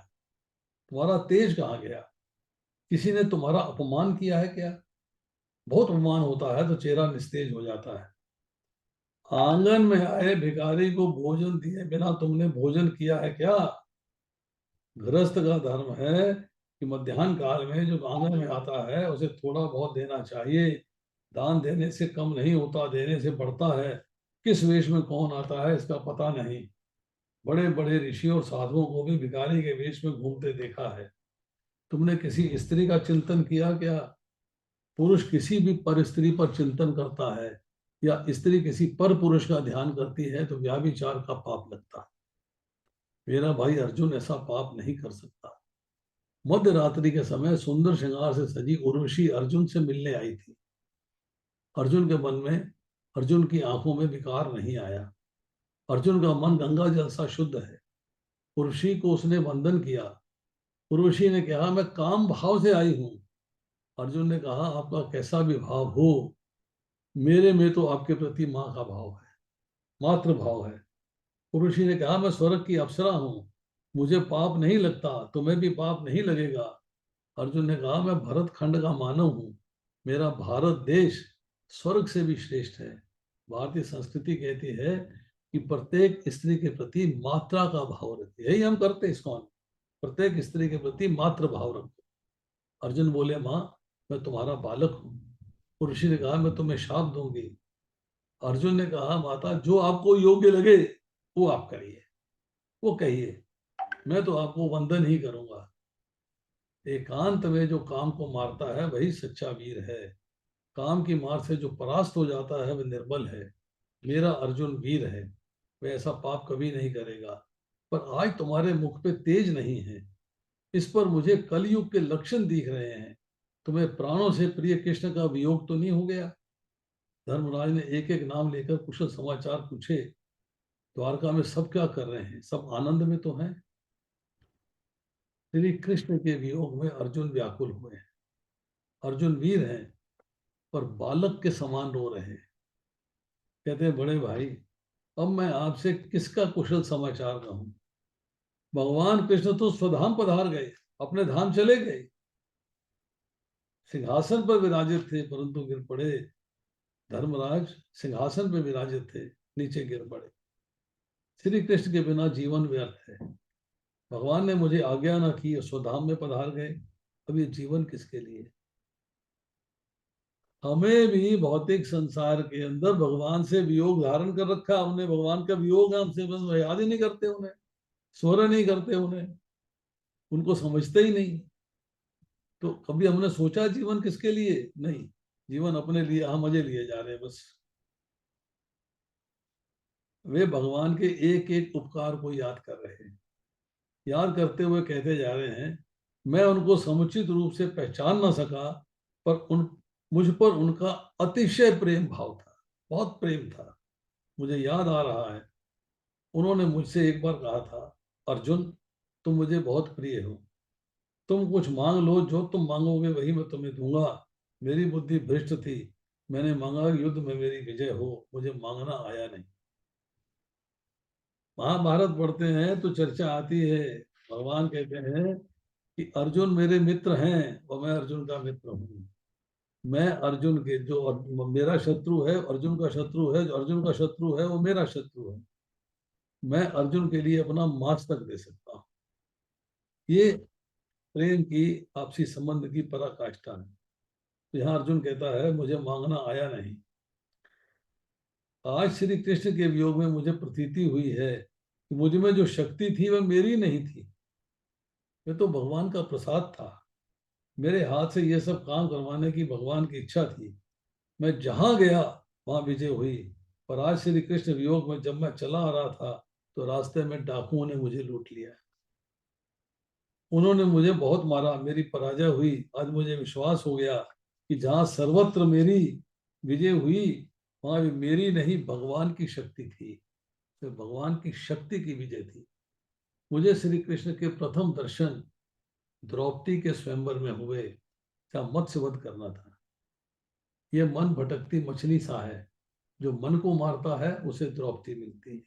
तुम्हारा तेज कहाँ गया? किसी ने तुम्हारा अपमान किया है क्या? बहुत अपमान होता है तो चेहरा निस्तेज हो जाता है। आंगन में आए भिखारी को भोजन दिए बिना तुमने भोजन किया है क्या? गृहस्थ का धर्म है कि मध्याह्न काल में जो आंगन में आता है उसे थोड़ा बहुत देना चाहिए। दान देने से कम नहीं होता, देने से बढ़ता है। किस वेश में कौन आता है इसका पता नहीं। बड़े बड़े ऋषि और साधुओं को भी भिखारी के वेश में घूमते देखा है। तुमने किसी स्त्री का चिंतन किया क्या? पुरुष किसी भी पर स्त्री पर चिंतन करता है या स्त्री किसी पर पुरुष का ध्यान करती है तो व्याभिचार का पाप लगता है। मेरा भाई अर्जुन ऐसा पाप नहीं कर सकता। मध्य रात्रि के समय सुंदर श्रृंगार से सजी उर्वशी अर्जुन से मिलने आई थी। अर्जुन के मन में, अर्जुन की आंखों में विकार नहीं आया। अर्जुन का मन गंगा जल सा शुद्ध है। उर्वशी को उसने वंदन किया। उर्वशी ने कहा मैं काम भाव से आई हूं। अर्जुन ने कहा आपका कैसा भी भाव हो, मेरे में तो आपके प्रति माँ का भाव है, मातृ भाव है। उर्वशी ने कहा मैं स्वर्ग की अप्सरा हूं, मुझे पाप नहीं लगता, तुम्हें भी पाप नहीं लगेगा। अर्जुन ने कहा मैं भरत खंड का मानव हूं, मेरा भारत देश स्वर्ग से भी श्रेष्ठ है। भारतीय संस्कृति कहती है कि प्रत्येक स्त्री के प्रति मात्रा का भाव रखती है, यही हम करते हैं इसको, प्रत्येक स्त्री के प्रति मात्र भाव रखो। अर्जुन बोले माँ मैं तुम्हारा बालक हूँ। ऋषि ने कहा मैं तुम्हें शाप दूंगी। अर्जुन ने कहा माता जो आपको योग्य लगे वो आप करिए, वो कहिए, मैं तो आपको वंदन ही करूंगा। एकांत में जो काम को मारता है वही सच्चा वीर है, काम की मार से जो परास्त हो जाता है वह निर्बल है। मेरा अर्जुन वीर है, वह ऐसा पाप कभी नहीं करेगा। पर आज तुम्हारे मुख पे तेज नहीं है, इस पर मुझे कलयुग के लक्षण दिख रहे हैं। तुम्हें प्राणों से प्रिय कृष्ण का वियोग तो नहीं हो गया? धर्मराज ने एक एक नाम लेकर कुशल समाचार पूछे। द्वारका में सब क्या कर रहे हैं? सब आनंद में तो हैं। श्री कृष्ण के वियोग में अर्जुन व्याकुल हुए हैं। अर्जुन वीर हैं पर बालक के समान रो रहे हैं। कहते हैं बड़े भाई अब मैं आपसे किसका कुशल समाचार कहूं? भगवान कृष्ण तो स्वधाम पधार गए, अपने धाम चले गए, सिंहासन पर विराजित थे परंतु गिर पड़े। धर्मराज सिंहासन पर विराजित थे, नीचे गिर पड़े। श्री कृष्ण के बिना जीवन व्यर्थ है। भगवान ने मुझे आज्ञा ना की, स्वधाम में पधार गए, अब ये जीवन किसके लिए? हमें भी भौतिक संसार के अंदर भगवान से वियोग धारण कर रखा हमने। भगवान का वियोग है हमसे, बस याद ही नहीं करते उन्हें, स्मरण नहीं करते उन्हें, उनको समझते ही नहीं। तो कभी हमने सोचा जीवन किसके लिए? नहीं, जीवन अपने लिए, हम मजे लिए जा रहे हैं बस। वे भगवान के एक एक उपकार को याद कर रहे हैं, याद करते हुए कहते जा रहे हैं मैं उनको समुचित रूप से पहचान ना सका, पर उन मुझ पर उनका अतिशय प्रेम भाव था, बहुत प्रेम था। मुझे याद आ रहा है उन्होंने मुझसे एक बार कहा था अर्जुन तुम मुझे बहुत प्रिय हो, तुम कुछ मांग लो, जो तुम मांगोगे वही मैं तुम्हें दूंगा। मेरी बुद्धि भ्रष्ट थी, मैंने मांगा युद्ध में मेरी विजय हो, मुझे मांगना आया नहीं। महाभारत पढ़ते हैं तो चर्चा आती है, भगवान कहते हैं कि अर्जुन मेरे मित्र हैं और मैं अर्जुन का मित्र हूँ। मैं अर्जुन के जो मेरा शत्रु है अर्जुन का शत्रु है, जो अर्जुन का शत्रु है वो मेरा शत्रु है। मैं अर्जुन के लिए अपना मांस तक दे सकता हूँ। ये प्रेम की, आपसी संबंध की पराकाष्ठा है। तो यहाँ अर्जुन कहता है मुझे मांगना आया नहीं। आज श्री कृष्ण के वियोग में मुझे प्रतीति हुई है कि मुझ में जो शक्ति थी वह मेरी नहीं थी, ये तो भगवान का प्रसाद था। मेरे हाथ से ये सब काम करवाने की भगवान की इच्छा थी। मैं जहां गया वहां विजय हुई। पर आज श्री कृष्ण वियोग में जब मैं चला आ रहा था तो रास्ते में डाकुओं ने मुझे लूट लिया। उन्होंने मुझे बहुत मारा, मेरी पराजय हुई। आज मुझे विश्वास हो गया कि जहां सर्वत्र मेरी विजय हुई वहां भी मेरी नहीं भगवान की शक्ति थी, तो भगवान की शक्ति की विजय थी। मुझे श्री कृष्ण के प्रथम दर्शन द्रौपदी के स्वयंवर में हुए, क्या मत्स्य वध करना था। ये मन भटकती मछली सा है, जो मन को मारता है उसे द्रौपदी मिलती है।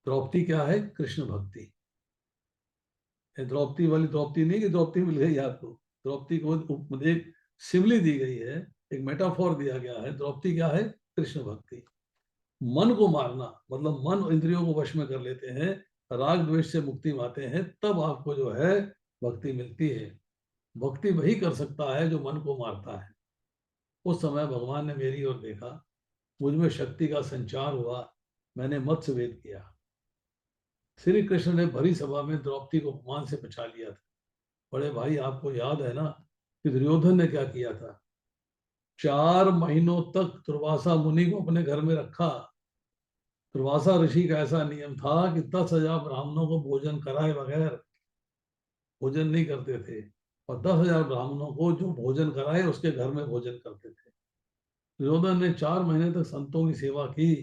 द्रौपदी क्या है? कृष्ण भक्ति। द्रौपदी वाली द्रौपदी नहीं कि द्रौपदी मिल गई आपको। द्रौपदी को एक सिमली दी गई है, एक मेटाफोर दिया गया है। द्रौपदी क्या है? कृष्ण भक्ति। मन को मारना मतलब मन इंद्रियों को वश में कर लेते हैं, राग द्वेष से मुक्ति पाते हैं, तब आपको जो है भक्ति मिलती है। भक्ति वही कर सकता है जो मन को मारता है। उस समय भगवान ने मेरी ओर देखा, मुझ में शक्ति का संचार हुआ, मैंने मत्स्य वेद किया। श्री कृष्ण ने भरी सभा में द्रौपदी को अपमान से बचा लिया था। बड़े भाई आपको याद है ना कि दुर्योधन ने क्या किया था? 4 महीनों तक दुर्वासा मुनि को अपने घर में रखा। दुर्वासा ऋषि का ऐसा नियम था कि 10,000 ब्राह्मणों को भोजन कराए बगैर भोजन नहीं करते थे, और 10,000 ब्राह्मणों को जो भोजन कराए उसके घर में भोजन करते थे। दुर्योधन ने 4 महीने तक संतों की सेवा की,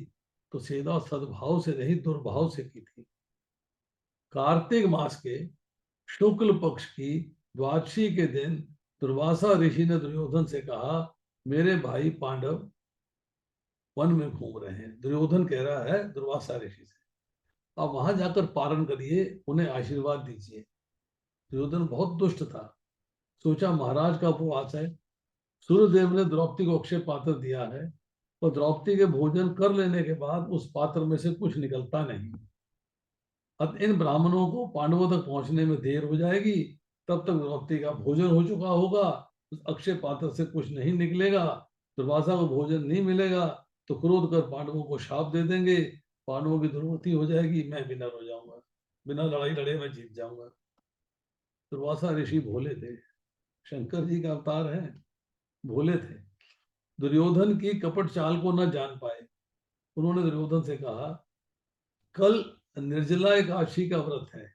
तो सेवा सद्भाव से नहीं दुर्भाव से की थी। कार्तिक मास के शुक्ल पक्ष की द्वादशी के दिन दुर्वासा ऋषि ने दुर्योधन से कहा, मेरे भाई पांडव वन में घूम रहे हैं। दुर्योधन कह रहा है दुर्वासा ऋषि से, आप वहां जाकर पारण करिए, उन्हें आशीर्वाद दीजिए। दुर्योधन बहुत दुष्ट था, सोचा महाराज का उपवास है, सूर्यदेव ने द्रौपदी को अक्षय पात्र दिया है, और द्रौपदी के भोजन कर लेने के बाद उस पात्र में से कुछ निकलता नहीं। अब इन ब्राह्मणों को पांडवों तक पहुंचने में देर हो जाएगी, तब तक द्रौपदी का भोजन हो चुका होगा, उस अक्षय पात्र से कुछ नहीं निकलेगा, दुर्वासा को भोजन नहीं मिलेगा, तो क्रोध कर पांडवों को शाप दे देंगे, पांडवों की दुर्गति हो जाएगी, मैं विनर हो जाऊंगा, बिना लड़ाई लड़े मैं जीत जाऊंगा। दुर्वासा ऋषि भोले थे, शंकर जी का अवतार है, भोले थे। दुर्योधन की कपट चाल को न जान पाए। उन्होंने दुर्योधन से कहा, कल निर्जला एकादशी का व्रत है,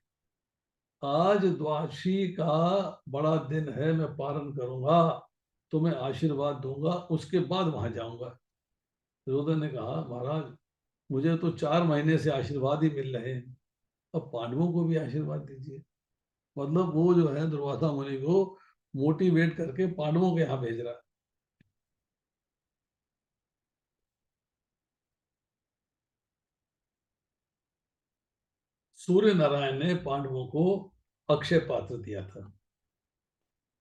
आज द्वादशी का बड़ा दिन है, मैं पारण करूंगा, तुम्हें आशीर्वाद दूंगा, उसके बाद वहां जाऊंगा। दुर्योधन ने कहा, महाराज मुझे तो 4 महीने से आशीर्वाद ही मिल रहे हैं, अब पांडवों को भी आशीर्वाद दीजिए। मतलब वो जो है दुर्वासा मुनि को मोटिवेट करके पांडवों के यहाँ भेज रहा है। सूर्य नारायण ने पांडवों को अक्षय पात्र दिया था,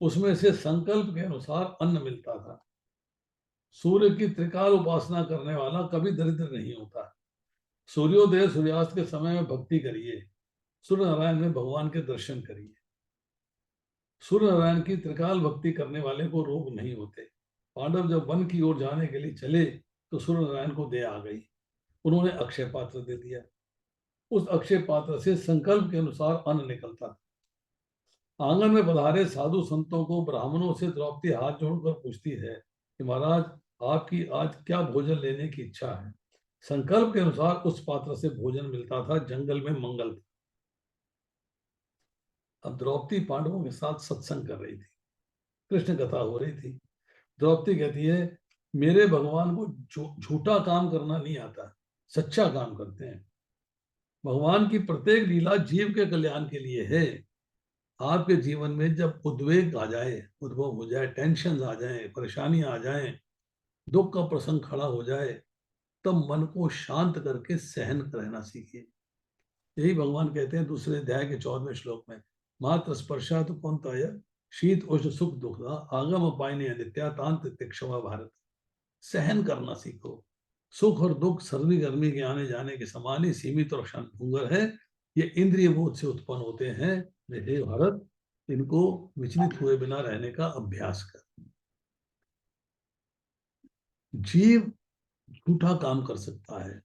उसमें से संकल्प के अनुसार अन्न मिलता था। सूर्य की त्रिकाल उपासना करने वाला कभी दरिद्र नहीं होता। सूर्योदय सूर्यास्त के समय में भक्ति करिए, सूर्य नारायण में भगवान के दर्शन करिए। सूर्य नारायण की त्रिकाल भक्ति करने वाले को रोग नहीं होते। पांडव जब वन की ओर जाने के लिए चले तो सूर्य नारायण को दया आ गई, उन्होंने अक्षय पात्र दे दिया। उस अक्षय पात्र से संकल्प के अनुसार अन्न निकलता था। आंगन में पधारे साधु संतों को ब्राह्मणों से द्रौपदी हाथ जोड़कर पूछती है कि महाराज, आपकी आज क्या भोजन लेने की इच्छा है। संकल्प के अनुसार उस पात्र से भोजन मिलता था, जंगल में मंगल था। अब द्रौपदी पांडवों के साथ सत्संग कर रही थी, कृष्ण कथा हो रही थी। द्रौपदी कहती है, मेरे भगवान को झूठा काम करना नहीं आता, सच्चा काम करते हैं। भगवान की प्रत्येक लीला जीव के कल्याण के लिए है। आपके जीवन में जब उद्वेग आ जाए, उद्भव हो जाए, टेंशन आ जाए, परेशानियां आ जाए, दुख का प्रसंग खड़ा हो जाए, तब मन को शांत करके सहन रहना सीखिए। यही भगवान कहते हैं दूसरे अध्याय के 14वें श्लोक में, मात्र स्पर्शा तो कौनताय शीत उष्ण सुख दुख आगम पायने नित्या तांत तिक्षवा भारत। सहन करना सीखो। सुख और दुख सर्दी गर्मी के आने जाने के समान ही सीमित और क्षणभंगुर है। ये इंद्रिय बोध से उत्पन्न होते हैं। हे भारत, इनको विचलित हुए बिना रहने का अभ्यास कर। जीव झूठा काम कर सकता है,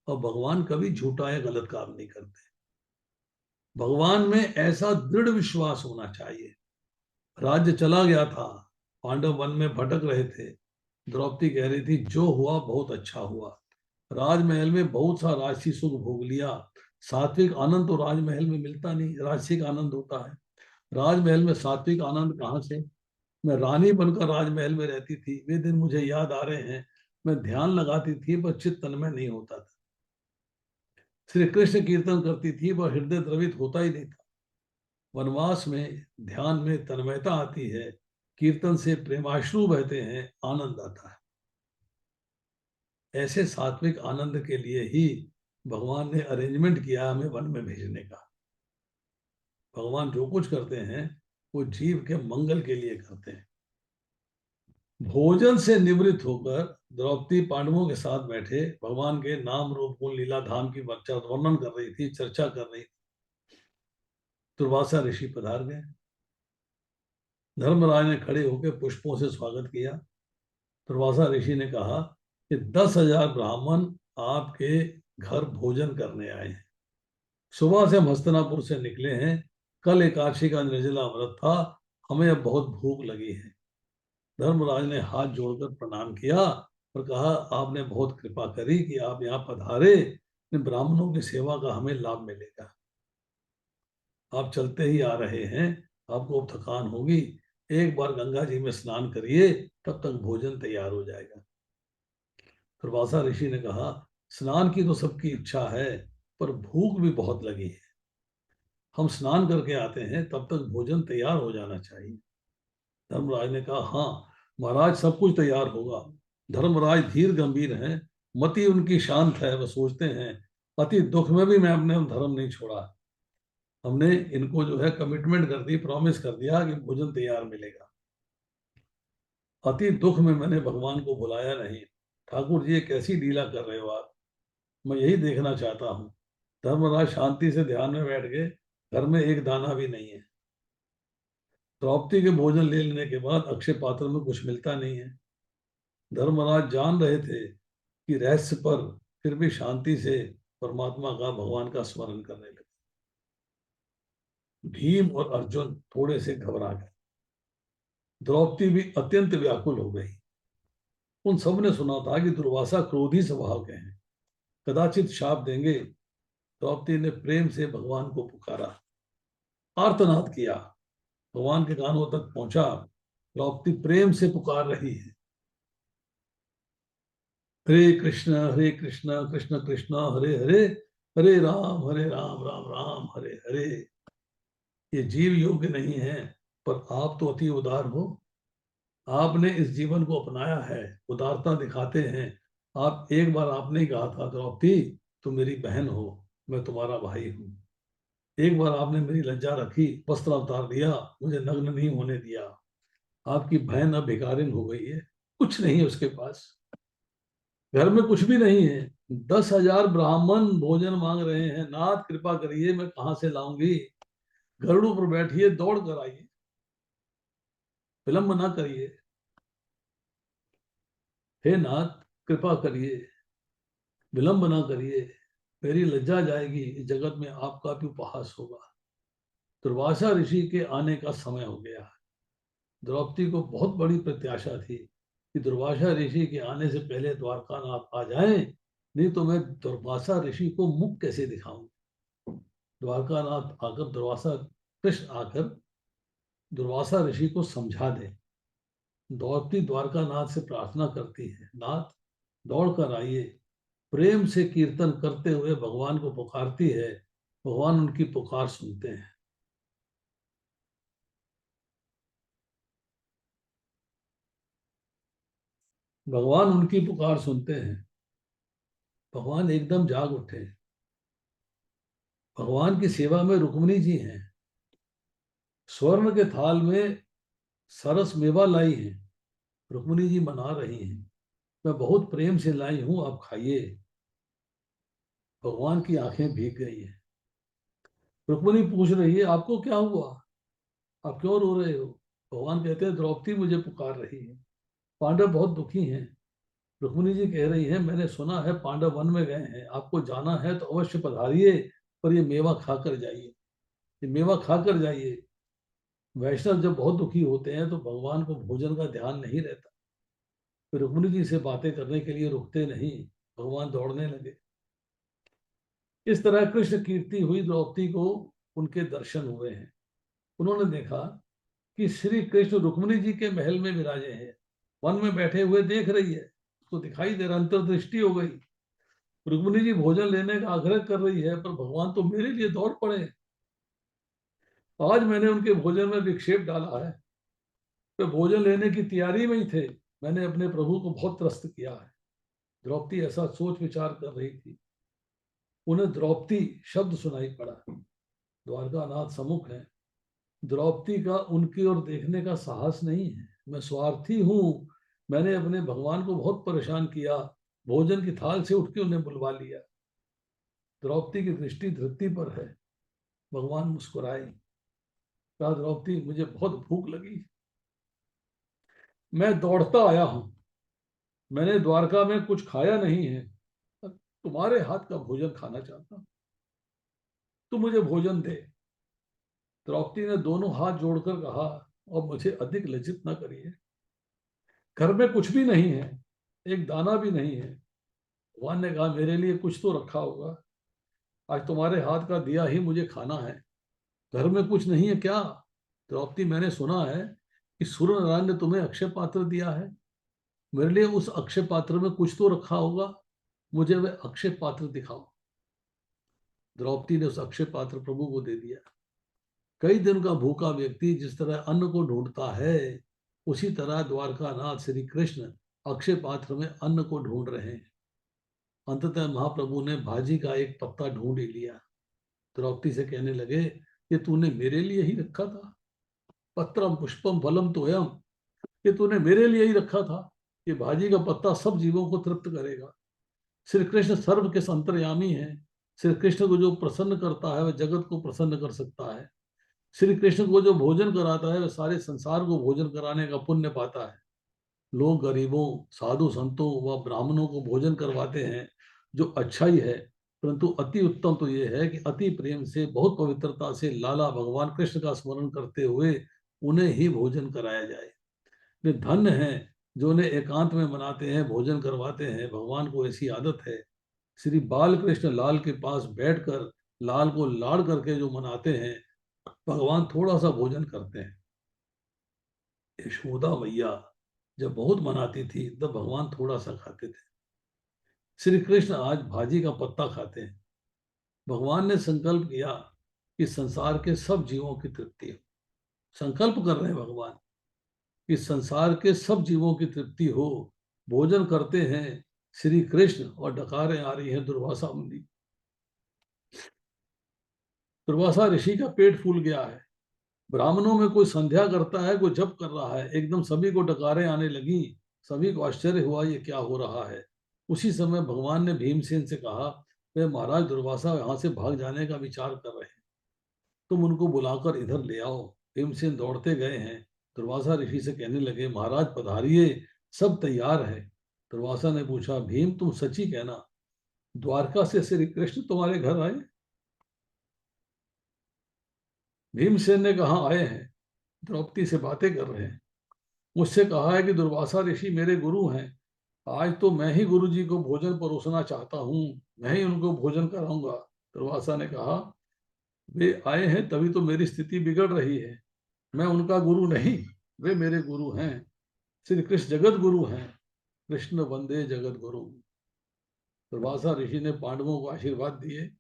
और भगवान कभी झूठा या गलत काम नहीं करते। भगवान में ऐसा दृढ़ विश्वास होना चाहिए। राज्य चला गया था, पांडव वन में भटक रहे थे, द्रौपदी कह रही थी जो हुआ बहुत अच्छा हुआ, राजमहल में बहुत सा राजसी सुख भोग लिया। सात्विक आनंद तो राजमहल में मिलता नहीं, राजसिक आनंद होता है। राजमहल में सात्विक आनंद कहाँ से। मैं रानी बनकर राजमहल में रहती थी, वे दिन मुझे याद आ रहे हैं। मैं ध्यान लगाती थी पर चित्त तन्मय नहीं होता था। श्री कृष्ण कीर्तन करती थी पर हृदय द्रवित होता ही नहीं था। वनवास में ध्यान में तन्मयता आती है, कीर्तन से प्रेमाश्रु बहते हैं, आनंद आता है। ऐसे सात्विक आनंद के लिए ही भगवान ने अरेंजमेंट किया हमें वन में भेजने का। भगवान जो कुछ करते हैं वो जीव के मंगल के लिए करते हैं। भोजन से निवृत्त होकर द्रौपदी पांडवों के साथ बैठे भगवान के नाम रूप गुण लीला धाम की वर्णन कर रही थी, चर्चा कर रही थी। दुर्वासा ऋषि पधार गए। धर्मराज ने खड़े होकर पुष्पों से स्वागत किया। दुर्वासा ऋषि ने कहा कि 10,000 ब्राह्मण आपके घर भोजन करने आए हैं। सुबह से हम हस्तिनापुर से निकले हैं, कल एकादशी का निर्जला व्रत था, हमें अब बहुत भूख लगी है। धर्मराज ने हाथ जोड़कर प्रणाम किया और कहा, आपने बहुत कृपा करी कि आप यहाँ पधारे, इन ब्राह्मणों की सेवा का हमें लाभ मिलेगा। आप चलते ही आ रहे हैं, आपको अब थकान होगी, एक बार गंगा जी में स्नान करिए, तब तक भोजन तैयार हो जाएगा। दुर्वासा ऋषि ने कहा, स्नान की तो सबकी इच्छा है, पर भूख भी बहुत लगी है। हम स्नान करके आते हैं तब तक भोजन तैयार हो जाना चाहिए। धर्मराज ने कहा, हाँ महाराज, सब कुछ तैयार होगा। धर्मराज धीर गंभीर हैं, मति उनकी शांत है। वह सोचते हैं, अति दुख में भी मैं अपने धर्म नहीं छोड़ा। हमने इनको जो है कमिटमेंट कर दी, प्रॉमिस कर दिया कि भोजन तैयार मिलेगा। अति दुख में मैंने भगवान को बुलाया नहीं। ठाकुर जी ये कैसी लीला कर रहे हो आप, मैं यही देखना चाहता हूँ। धर्मराज शांति से ध्यान में बैठ गए। घर में एक दाना भी नहीं है। द्रौपदी के भोजन ले लेने के बाद अक्षय पात्र में कुछ मिलता नहीं है। धर्मराज जान रहे थे कि रहस्य पर, फिर भी शांति से परमात्मा का, भगवान का स्मरण करने लगे। भीम और अर्जुन थोड़े से घबरा गए। द्रौपदी भी अत्यंत व्याकुल हो गई। उन सब ने सुना था कि दुर्वासा क्रोधी स्वभाव के हैं, कदाचित शाप देंगे। द्रौपदी ने प्रेम से भगवान को पुकारा, आर्तनाद किया। भगवान के कानों तक पहुंचा। द्रौपदी प्रेम से पुकार रही है, हरे कृष्ण कृष्ण कृष्ण हरे हरे, हरे राम राम राम हरे हरे। ये जीव योग्य नहीं है, पर आप तो अति उदार हो। आपने इस जीवन को अपनाया है, उदारता दिखाते हैं। आप एक बार आपने ही कहा था, द्रौपदी तुम मेरी बहन हो, मैं तुम्हारा भाई हूँ। एक बार आपने मेरी लज्जा रखी, वस्त्र उतार दिया, मुझे नग्न नहीं होने दिया। आपकी बहन अब भिखारिन हो गई है, कुछ नहीं है उसके पास, घर में कुछ भी नहीं है। 10,000 ब्राह्मण भोजन मांग रहे हैं, नाथ कृपा करिए, मैं कहाँ से लाऊंगी। गरुड़ पर बैठिए, दौड़ कर आइए, विलंब ना करिए। हे नाथ कृपा करिए, विलंब ना करिए, मेरी लज्जा जाएगी, इस जगत में आपका भी उपहास होगा। दुर्वासा ऋषि के आने का समय हो गया। द्रौपदी को बहुत बड़ी प्रत्याशा थी कि दुर्वासा ऋषि के आने से पहले द्वारकानाथ आ जाएं, नहीं तो मैं दुर्वासा ऋषि को मुख कैसे दिखाऊं। द्वारकानाथ आकर, दुर्वासा कृष्ण आकर दुर्वासा ऋषि को समझा दे। द्रौपदी द्वारकानाथ से प्रार्थना करती है, नाथ दौड़ कर आइए। प्रेम से कीर्तन करते हुए भगवान को पुकारती है। भगवान उनकी पुकार सुनते हैं। भगवान उनकी पुकार सुनते हैं। भगवान एकदम जाग उठे। भगवान की सेवा में रुक्मिणी जी हैं। स्वर्ण के थाल में सरस मेवा लाई है, रुक्मिणी जी मना रही हैं, मैं बहुत प्रेम से लाई हूं, आप खाइए। भगवान की आंखें भीग गई हैं। रुक्मिणी पूछ रही है, आपको क्या हुआ, आप क्यों रो रहे हो। भगवान कहते हैं, द्रौपदी मुझे पुकार रही है, पांडव बहुत दुखी हैं। रुक्मिणी जी कह रही है, मैंने सुना है पांडव वन में गए हैं, आपको जाना है तो अवश्य पधारिए, पर ये मेवा खाकर जाइए, ये मेवा खाकर जाइए। वैष्णव जब बहुत दुखी होते हैं तो भगवान को भोजन का ध्यान नहीं रहता। फिर रुक्मिणी जी से बातें करने के लिए रुकते नहीं, भगवान दौड़ने लगे। इस तरह कृष्ण कीर्ति हुई, द्रौपदी को उनके दर्शन हुए हैं। उन्होंने देखा कि श्री कृष्ण रुक्मिणी जी के महल में विराजे हैं, वन में बैठे हुए देख रही है, उसको दिखाई दे रहा, अंतर्दृष्टि हो गई। रुक्मिणी जी भोजन लेने का आग्रह कर रही है, पर भगवान तो मेरे लिए दौड़ पड़े। आज मैंने उनके भोजन में विक्षेप डाला है। वे भोजन लेने की तैयारी में ही थे, मैंने अपने प्रभु को बहुत त्रस्त किया है। द्रौपदी ऐसा सोच विचार कर रही थी। उन्हें द्रौपदी शब्द सुनाई पड़ा। द्वारकानाथ सम्मुख है। द्रौपदी का उनकी ओर देखने का साहस नहीं है। मैं स्वार्थी हूं, मैंने अपने भगवान को बहुत परेशान किया, भोजन की थाल से उठ के उन्हें बुलवा लिया। द्रौपदी की दृष्टि धरती पर है। भगवान मुस्कुराए, कहा, द्रौपदी मुझे बहुत भूख लगी, मैं दौड़ता आया हूं, मैंने द्वारका में कुछ खाया नहीं है, तुम्हारे हाथ का भोजन खाना चाहता हूं, तू मुझे भोजन दे। द्रौपदी ने दोनों हाथ जोड़कर कहा, और मुझे अधिक लज्जित न करिए, घर में कुछ भी नहीं है, एक दाना भी नहीं है। भगवान ने कहा, मेरे लिए कुछ तो रखा होगा, आज तुम्हारे हाथ का दिया ही मुझे खाना है। घर में कुछ नहीं है क्या। द्रौपदी, मैंने सुना है कि सूर्य नारायण ने तुम्हें अक्षय पात्र दिया है, मेरे लिए उस अक्षय पात्र में कुछ तो रखा होगा, मुझे वह अक्षय पात्र दिखाओ। द्रौपदी ने उस अक्षय पात्र प्रभु को दे दिया। कई दिन का भूखा व्यक्ति जिस तरह अन्न को ढूंढता है, उसी तरह द्वारकानाथ श्री कृष्ण अक्षय पात्र में अन्न को ढूंढ रहे हैं। अंततः महाप्रभु ने भाजी का एक पत्ता ढूंढ ही लिया। द्रौपदी से कहने लगे, ये तूने मेरे लिए ही रखा था, पत्रम पुष्पम फलम तोयम, ये तूने मेरे लिए ही रखा था। ये भाजी का पत्ता सब जीवों को तृप्त करेगा। श्री कृष्ण सर्व के अंतर्यामी है। श्री कृष्ण को जो प्रसन्न करता है वह जगत को प्रसन्न कर सकता है। श्री कृष्ण को जो भोजन कराता है वह सारे संसार को भोजन कराने का पुण्य पाता है। लोग गरीबों, साधु संतों व ब्राह्मणों को भोजन करवाते हैं, जो अच्छा ही है, परंतु अति उत्तम तो यह है कि अति प्रेम से, बहुत पवित्रता से लाला भगवान कृष्ण का स्मरण करते हुए उन्हें ही भोजन कराया जाए। वे धन्य हैं जो उन्हें एकांत में मनाते हैं, भोजन करवाते हैं। भगवान को ऐसी आदत है। श्री बाल कृष्ण लाल के पास बैठकर लाल को लाड़ करके जो मनाते हैं, भगवान थोड़ा सा भोजन करते हैं। यशोदा मैया जब बहुत मनाती थी तब भगवान थोड़ा सा खाते थे। श्री कृष्ण आज भाजी का पत्ता खाते हैं। भगवान ने संकल्प किया कि संसार के सब जीवों की तृप्ति हो। संकल्प कर रहे हैं भगवान कि संसार के सब जीवों की तृप्ति हो। भोजन करते हैं श्री कृष्ण और डकारें आ रही हैं दुर्वासा मुनि। दुर्वासा ऋषि का पेट फूल गया है। ब्राह्मणों में कोई संध्या करता है, कोई जप कर रहा है। एकदम सभी को डकारें आने लगी। सभी को आश्चर्य हुआ, ये क्या हो रहा है। उसी समय भगवान ने भीमसेन से कहा, वे महाराज दुर्वासा यहाँ से भाग जाने का विचार कर रहे हैं, तुम उनको बुलाकर इधर ले आओ। भीमसेन दौड़ते गए हैं। दुर्वासा ऋषि से कहने लगे, महाराज पधारिए, सब तैयार है। दुर्वासा ने पूछा, भीम तुम सच्ची कहना, द्वारका से श्री कृष्ण तुम्हारे घर आए? भीमसेन ने कहा, आए हैं, द्रौपदी से बातें कर रहे हैं। मुझसे कहा है कि दुर्वासा ऋषि मेरे गुरु हैं। आज तो मैं ही गुरु जी को भोजन परोसना चाहता हूँ, मैं ही उनको भोजन कराऊंगा। दुर्वासा ने कहा, वे आए हैं तभी तो मेरी स्थिति बिगड़ रही है। मैं उनका गुरु नहीं, वे मेरे गुरु हैं। श्री कृष्ण जगत गुरु हैं। कृष्ण वंदे जगत गुरु। दुर्वासा ऋषि ने पांडवों को आशीर्वाद दिए।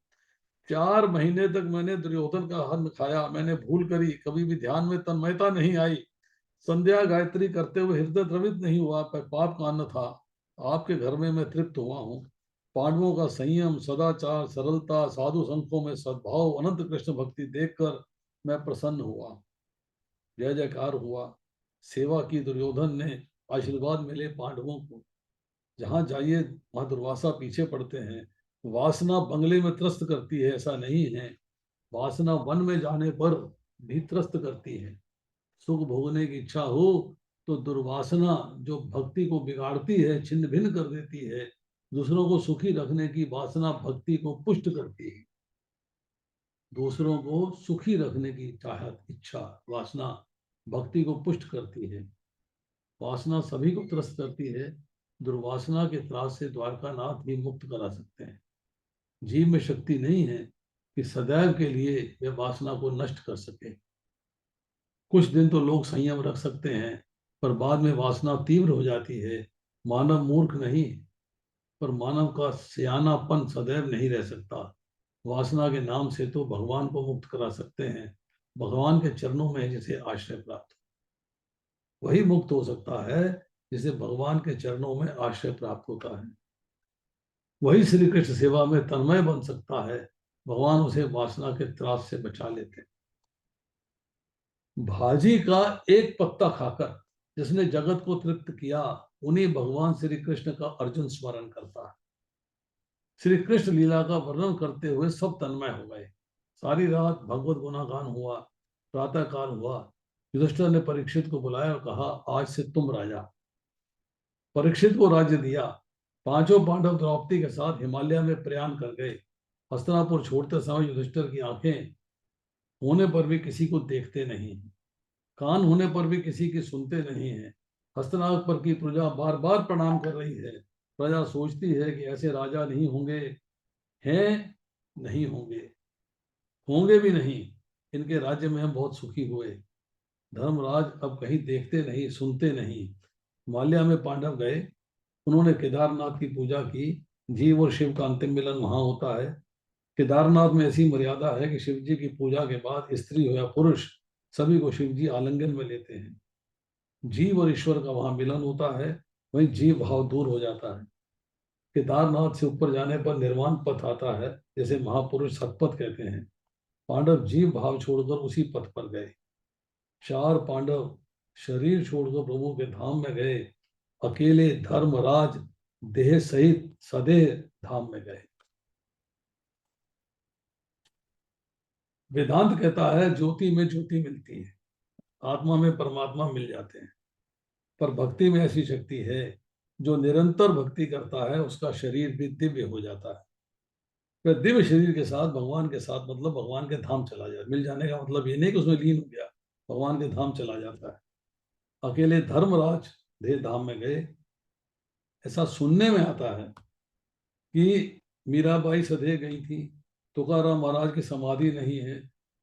4 महीने तक मैंने दुर्योधन का अन्न खाया, मैंने भूल करी, कभी भी ध्यान में तन्मयता नहीं आई, संध्या गायत्री करते हुए हृदय द्रवित नहीं हुआ, पर पाप का अन्न था। आपके घर में मैं तृप्त हुआ हूँ। पांडवों का संयम, सदाचार, सरलता, साधु संतों में सद्भाव, अनंत कृष्ण भक्ति देखकर मैं प्रसन्न हुआ। जय जयकार हुआ। सेवा की दुर्योधन ने, आशीर्वाद मिले पांडवों को। जहां जाइए वहां दुर्वासा पीछे पड़ते हैं। वासना बंगले में त्रस्त करती है ऐसा नहीं है, वासना वन में जाने पर भी त्रस्त करती है। सुख भोगने की इच्छा हो तो दुर्वासना जो भक्ति को बिगाड़ती है, छिन्न भिन्न कर देती है। दूसरों को सुखी रखने की वासना भक्ति को पुष्ट करती है। दूसरों को सुखी रखने की चाहत, इच्छा, वासना भक्ति को पुष्ट करती है। वासना सभी को त्रस्त करती है। दुर्वासना के त्रास से द्वारकानाथ भी मुक्त करा सकते हैं। जीव में शक्ति नहीं है कि सदैव के लिए वे वासना को नष्ट कर सके। कुछ दिन तो लोग संयम रख सकते हैं, पर बाद में वासना तीव्र हो जाती है। मानव मूर्ख नहीं, पर मानव का सियानापन सदैव नहीं रह सकता। वासना के नाम से तो भगवान को मुक्त करा सकते हैं। भगवान के चरणों में जिसे आश्रय प्राप्त, वही मुक्त हो सकता है जिसे भगवान के चरणों में आश्रय प्राप्त होता है। वही श्री कृष्ण सेवा में तन्मय बन सकता है। भगवान उसे वासना के त्रास से बचा लेते हैं। भाजी का एक पत्ता खाकर जिसने जगत को तृप्त किया, उन्हीं भगवान श्री कृष्ण का अर्जुन स्मरण करता है। श्री कृष्ण लीला का वर्णन करते हुए सब तन्मय हो गए। सारी रात भगवत गुणागान हुआ। प्रातः काल हुआ। युधिष्ठिर ने परीक्षित को बुलाया और कहा, आज से तुम राजा। परीक्षित को राज्य दिया। पांचों पांडव द्रौपदी के साथ हिमालय में प्रयाण कर गए। हस्तिनापुर छोड़ते समय युधिष्ठिर की आंखें होने पर भी किसी को देखते नहीं, कान होने पर भी किसी की सुनते नहीं है। हस्तिनापुर की प्रजा बार बार प्रणाम कर रही है। प्रजा सोचती है कि ऐसे राजा नहीं होंगे, हैं नहीं होंगे, होंगे भी नहीं। इनके राज्य में हम बहुत सुखी हुए। धर्मराज अब कहीं देखते नहीं, सुनते नहीं। हिमालय में पांडव गए। उन्होंने केदारनाथ की पूजा की। जीव और शिव का अंतिम मिलन वहां होता है। केदारनाथ में ऐसी मर्यादा है कि शिव जी की पूजा के बाद स्त्री हो या पुरुष सभी को शिव जी आलिंगन में लेते हैं। जीव और ईश्वर का वहां मिलन होता है, वहीं जीव भाव दूर हो जाता है। केदारनाथ से ऊपर जाने पर निर्वाण पथ आता है, जैसे महापुरुष सतपथ कहते हैं। पांडव जीव भाव छोड़कर उसी पथ पर गए। चार पांडव शरीर छोड़कर प्रभु के धाम में गए। अकेले धर्मराज देह सहित सदेह धाम में गए। वेदांत कहता है ज्योति में ज्योति मिलती है, आत्मा में परमात्मा मिल जाते हैं। पर भक्ति में ऐसी शक्ति है, जो निरंतर भक्ति करता है उसका शरीर भी दिव्य हो जाता है। वह दिव्य शरीर के साथ भगवान के साथ, मतलब भगवान के धाम चला जाए। मिल जाने का मतलब ये नहीं कि उसमें लीन हो गया, भगवान के धाम चला जाता है। अकेले धर्मराज देह धाम में गए। ऐसा सुनने में आता है कि मीराबाई सधे गई थी, तुकाराम महाराज की समाधि नहीं है,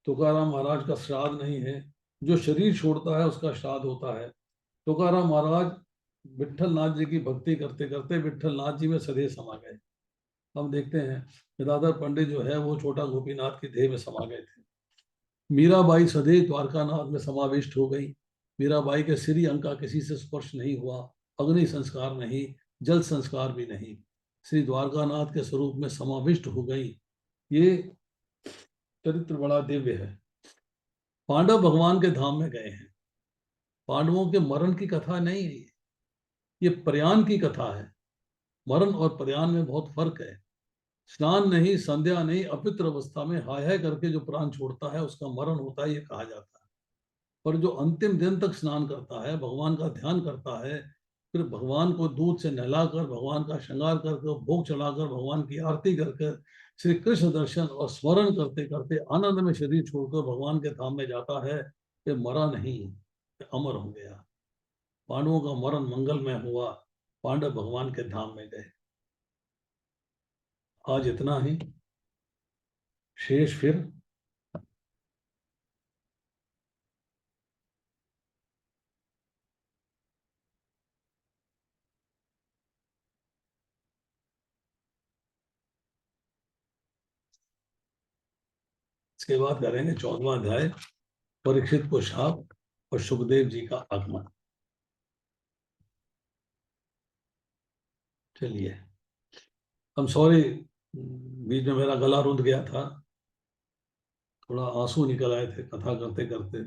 तुकाराम महाराज का श्राद्ध नहीं है। जो शरीर छोड़ता है उसका श्राद्ध होता है। तुकाराम महाराज विट्ठल नाथ जी की भक्ति करते करते विट्ठल नाथ जी में सधे समा गए। हम देखते हैं गदाधर पंडित जो है वो छोटा गोपीनाथ की देह में समा गए थे। मीराबाई सधे द्वारकानाथ में समाविष्ट हो गई। मीराबाई के श्री अंग का किसी से स्पर्श नहीं हुआ, अग्नि संस्कार नहीं, जल संस्कार भी नहीं, श्री द्वारकानाथ के स्वरूप में समाविष्ट हो गई। ये चरित्र बड़ा दिव्य है। पांडव भगवान के धाम में गए हैं। पांडवों के मरण की कथा नहीं है, ये प्रयाण की कथा है। मरण और प्रयाण में बहुत फर्क है। स्नान नहीं, संध्या नहीं, अपित्र अवस्था में हाय हाय करके जो प्राण छोड़ता है उसका मरण होता है, ये कहा जाता है। पर जो अंतिम दिन तक स्नान करता है, भगवान का ध्यान करता है, फिर भगवान को दूध से नहलाकर, भगवान का श्रृंगार करके, भोग चढ़ाकर, भगवान की आरती करके, श्री कृष्ण दर्शन और स्मरण करते करते आनंद में शरीर छोड़कर भगवान के धाम में जाता है, ये मरा नहीं, ये अमर हो गया। पांडवों का मरण मंगलमय हुआ, पांडव भगवान के धाम में गए। आज इतना ही, शेष फिर इसके बाद करेंगे 14वां अध्याय, परीक्षित को शाप और सुखदेव जी का आगमन। चलिए, हम सॉरी, बीच में मेरा गला रुंध गया था, थोड़ा आंसू निकल आए थे कथा करते करते।